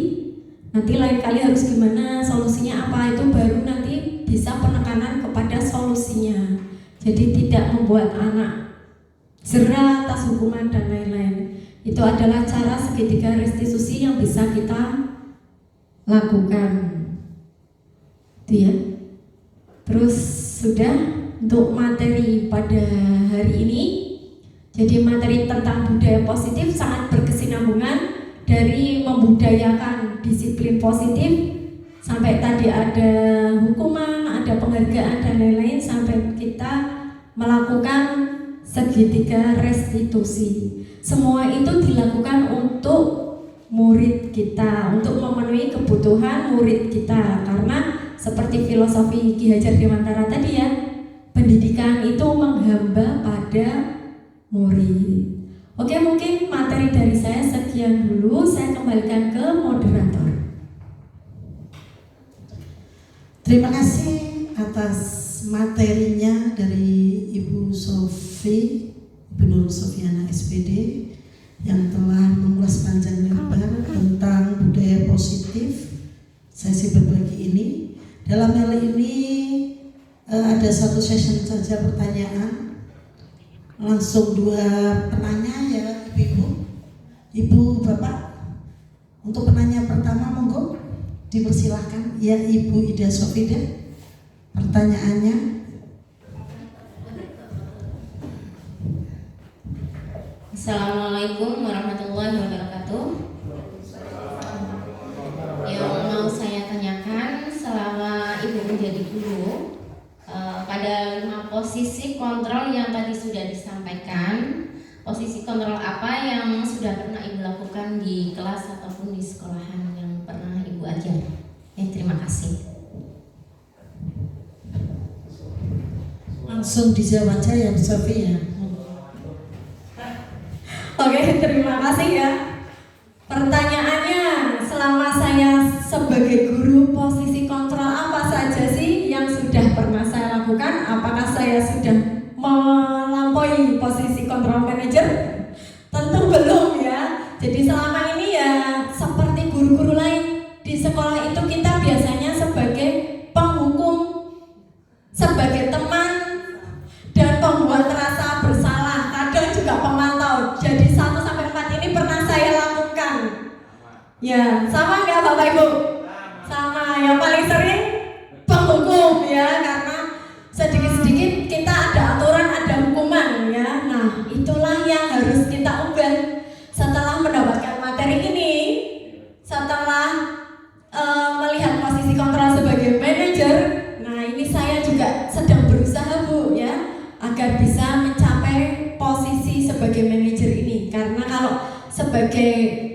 nanti lain kali harus gimana, solusinya apa, itu baru nanti bisa penekanan kepada solusinya. Jadi tidak membuat anak jerah atas hukuman dan lain-lain. Itu adalah cara segitiga restitusi yang bisa kita lakukan. Itu ya. Terus sudah untuk materi pada hari ini. Jadi materi tentang budaya positif sangat berkesinambungan dari membudayakan disiplin positif sampai tadi ada hukuman, ada penghargaan dan lain-lain, sampai kita melakukan segitiga restitusi. Semua itu dilakukan untuk murid kita, untuk memenuhi kebutuhan murid kita, karena seperti filosofi Ki Hajar Dewantara tadi ya, pendidikan itu menghamba pada murid. Oke, mungkin materi dari saya sekian dulu. Saya kembalikan ke moderator. Terima kasih atas materinya dari Ibu Nurul Sofiana SPD yang telah mengulas panjang lebar tentang budaya positif sesi berbagi ini. Dalam hal ini ada satu session saja pertanyaan. Langsung 2 penanya ya Ibu Bapak. Untuk penanya pertama monggo dipersilahkan ya Ibu Ida Sofida. Pertanyaannya. Assalamualaikum warahmatullahi wabarakatuh. Yang mau saya tanyakan, selama Ibu menjadi guru, pada 5 posisi kontrol yang tadi sudah disampaikan, posisi kontrol apa yang sudah pernah Ibu lakukan di kelas ataupun di sekolahan yang pernah Ibu ajar? Ya, terima kasih. Langsung dijawab aja ya Bu Sofi ya. Oke, terima kasih ya. Pertanyaannya, selama saya sebagai guru, posisi kontrol apa saja sih yang sudah pernah saya lakukan? Apakah saya sudah melampaui posisi kontrol manager? Tentu belum ya. Jadi selama ini ya seperti guru-guru lain di sekolah itu, kita biasanya sebagai penghukum, sebagai teman, dan pembuat rasa bersalah, kadang juga pemantau. Jadi 1-4 ini pernah saya lakukan. Ya, sama nggak Bapak Ibu? Sama. Yang paling sering penghukum ya, karena sedikit-sedikit kita ada aturan, ada hukuman ya. Nah, itulah yang harus kita ubah. Setelah mendapatkan materi ini, setelah melihat posisi kontrol sebagai manajer, nah ini saya juga sedang berusaha Bu ya, agar bisa mencapai posisi sebagai manajer ini. Karena kalau sebagai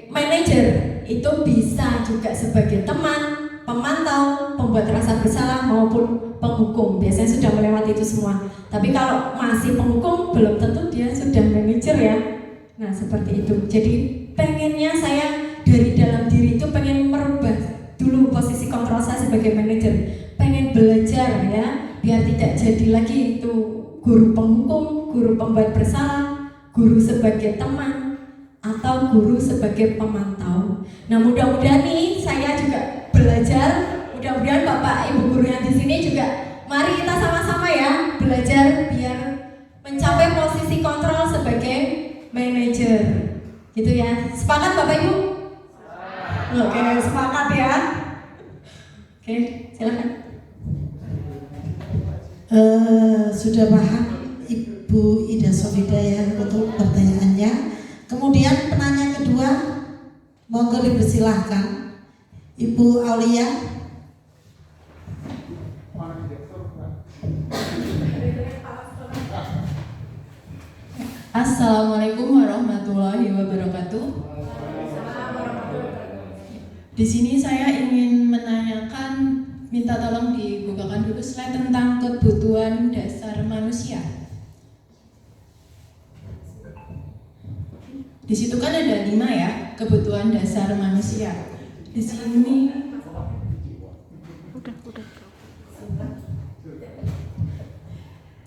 manajer itu bisa juga sebagai teman, pemantau, pembuat rasa bersalah maupun penghukum. Biasanya sudah melewati itu semua. Tapi kalau masih penghukum, belum tentu dia sudah manajer ya. Nah seperti itu. Jadi pengennya saya dari dalam diri itu pengen merubah dulu posisi kontrol saya sebagai manajer, pengen belajar ya biar tidak jadi lagi itu guru penghukum, guru pembuat bersalah, guru sebagai teman, atau guru sebagai pemantau. Nah mudah-mudahan nih saya juga belajar, mudah-mudahan Bapak Ibu guru yang di sini juga mari kita sama-sama ya belajar biar mencapai posisi kontrol sebagai manajer. Gitu ya. Sepakat Bapak Ibu? Oke, sepakat ya. Oke, silakan. Sudah paham Ibu Ida Sofidaya untuk pertanyaannya. Kemudian penanya kedua, monggo dipersilahkan Ibu Aulia. Assalamualaikum warahmatullahi wabarakatuh. Di sini saya ingin menanyakan, minta tolong dibukakan dulu slide tentang kebutuhan dasar manusia. Di situ kan ada 5 ya, kebutuhan dasar manusia.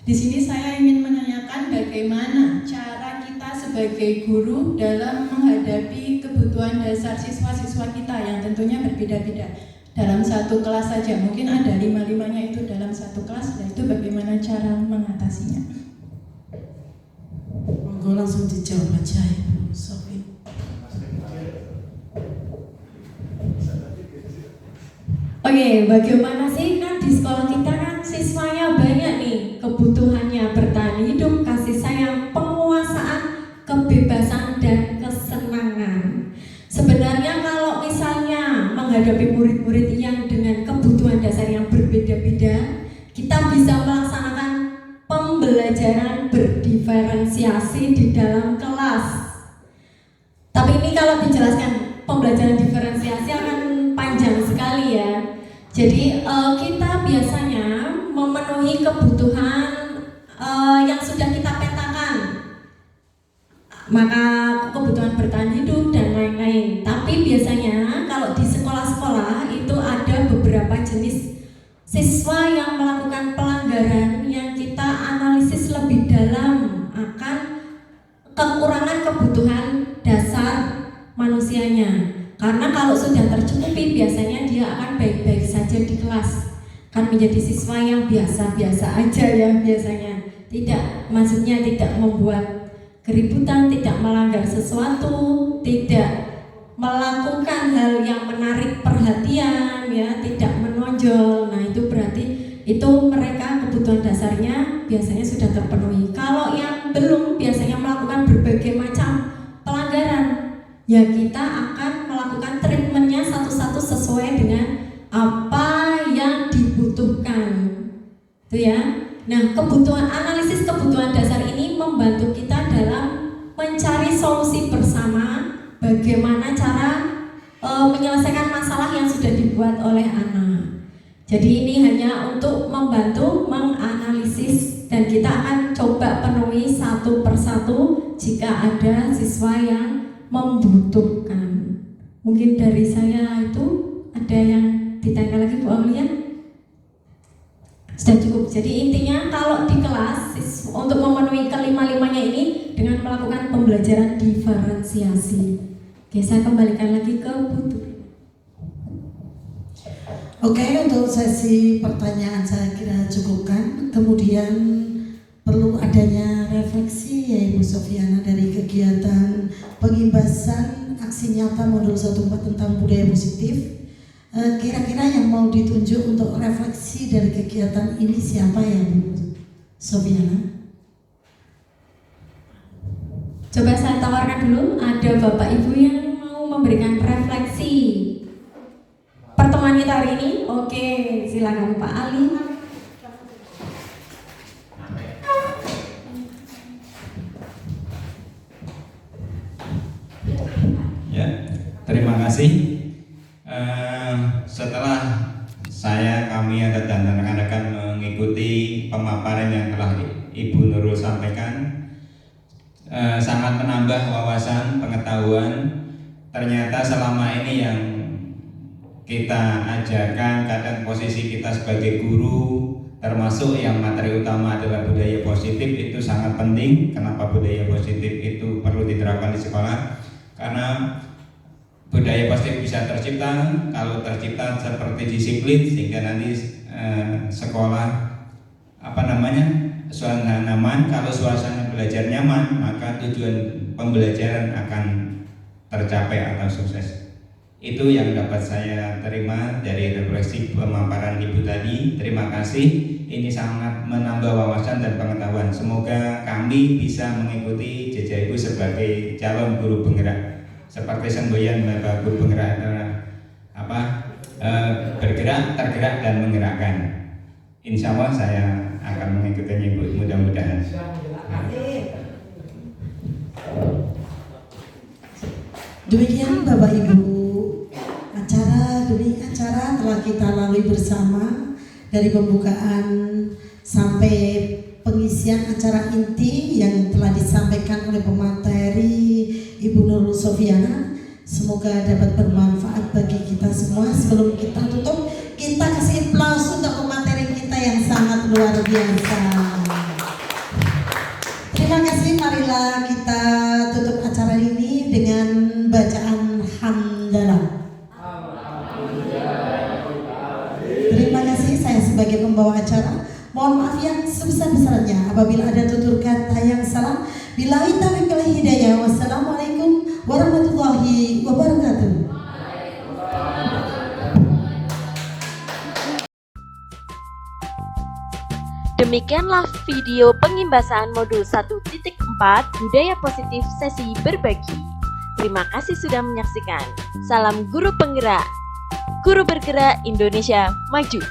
Di sini saya ingin menanyakan bagaimana cara kita sebagai guru dalam menghadapi kebutuhan dasar siswa-siswa kita yang tentunya berbeda-beda. Dalam satu kelas saja, mungkin ada 5-5-nya itu dalam satu kelas, dan itu bagaimana cara mengatasinya. Monggo langsung dijawab aja Ibu Sofi. Oke, bagaimana sih kan di sekolah kita kan siswanya banyak nih, kebutuhannya bertahan hidup, kasih sayang, penguasaan, kebebasan dan kesenangan. Sebenarnya kalau misalnya menghadapi murid-murid yang dengan kebutuhan dasar yang berbeda-beda, kita bisa melaksanakan pembelajaran berdiferensiasi di dalam kelas. Tapi ini kalau dijelaskan pembelajaran diferensiasi akan panjang sekali ya. Jadi kita biasanya memenuhi kebutuhan yang sudah kita petakan, maka kebutuhan bertahan hidup dan lain-lain. Tapi biasanya kalau di sekolah-sekolah itu ada beberapa jenis siswa yang melakukan pelanggaran yang kita analisis lebih dalam akan kekurangan kebutuhan dasar manusianya. Karena kalau sudah tercukupi biasanya dia akan baik-baik saja di kelas, kan menjadi siswa yang biasa-biasa aja ya biasanya. Tidak, maksudnya tidak membuat keributan, tidak melanggar sesuatu, tidak melakukan hal yang menarik perhatian ya, tidak menonjol. Nah itu berarti itu mereka kebutuhan dasarnya biasanya sudah terpenuhi. Kalau yang belum biasanya melakukan berbagai macam pelanggaran, ya kita akan melakukan treatmentnya satu-satu sesuai dengan apa yang dibutuhkan, itu ya. Nah, analisis kebutuhan dasar ini membantu kita dalam mencari solusi bersama bagaimana cara menyelesaikan masalah yang sudah dibuat oleh anak. Jadi ini hanya untuk membantu menganalisis dan kita akan coba penuhi satu persatu jika ada siswa yang membutuhkan. Mungkin dari saya itu ada yang ditanya lagi Bu Aulia? Sudah cukup. Jadi intinya kalau di kelas untuk memenuhi kelima-limanya ini dengan melakukan pembelajaran diferensiasi. Oke, saya kembalikan lagi ke Bu. Oke, untuk sesi pertanyaan saya kira cukupkan. Kemudian perlu adanya refleksi ya Ibu Sofiana dari kegiatan pengimbasan aksi nyata modul 14 tentang budaya positif. Kira-kira yang mau ditunjuk untuk refleksi dari kegiatan ini siapa ya Bu Sofiana? Coba saya tawarkan dulu, ada Bapak Ibu yang mau memberikan refleksi pertemuan kita hari ini. Oke, silakan Pak Ali. Ya, terima kasih. Setelah kami dan rekan-rekan mengikuti pemaparan yang telah Ibu Nurul sampaikan, sangat menambah wawasan pengetahuan. Ternyata selama ini yang kita ajarkan, kadang posisi kita sebagai guru, termasuk yang materi utama adalah budaya positif, itu sangat penting. Kenapa budaya positif itu perlu diterapkan di sekolah? Karena budaya positif bisa tercipta kalau tercipta seperti disiplin, sehingga nanti sekolah suasana nyaman. Kalau suasana belajar nyaman, maka tujuan pembelajaran akan tercapai atau sukses. Itu yang dapat saya terima dari refleksi pemaparan Ibu tadi. Terima kasih, ini sangat menambah wawasan dan pengetahuan. Semoga kami bisa mengikuti jejak Ibu sebagai calon guru penggerak. Seperti semboyan Bapak Guru Penggerak adalah bergerak, tergerak, dan menggerakkan. Insya Allah saya akan mengikutinya Ibu, mudah-mudahan. Demikian Bapak Ibu, acara demi acara telah kita lalui bersama, dari pembukaan sampai pengisian acara inti yang telah disampaikan oleh pemateri Ibu Nurul Sofiana. Semoga dapat bermanfaat bagi kita semua. Sebelum kita tutup, kita kasih aplaus untuk pemateri kita yang sangat luar biasa. Terima kasih, marilah kita tutup acara ini dengan bacaan hamdalah. Terima kasih, saya sebagai pembawa acara mohon maaf yang sebesar-besarnya apabila ada tutur kata yang salah. Billahi taufiq wal hidayah. Wassalamualaikum warahmatullahi wabarakatuh. Demikianlah video pengimbasan modul 1.4 Budaya Positif sesi berbagi. Terima kasih sudah menyaksikan. Salam guru penggerak. Guru bergerak Indonesia maju.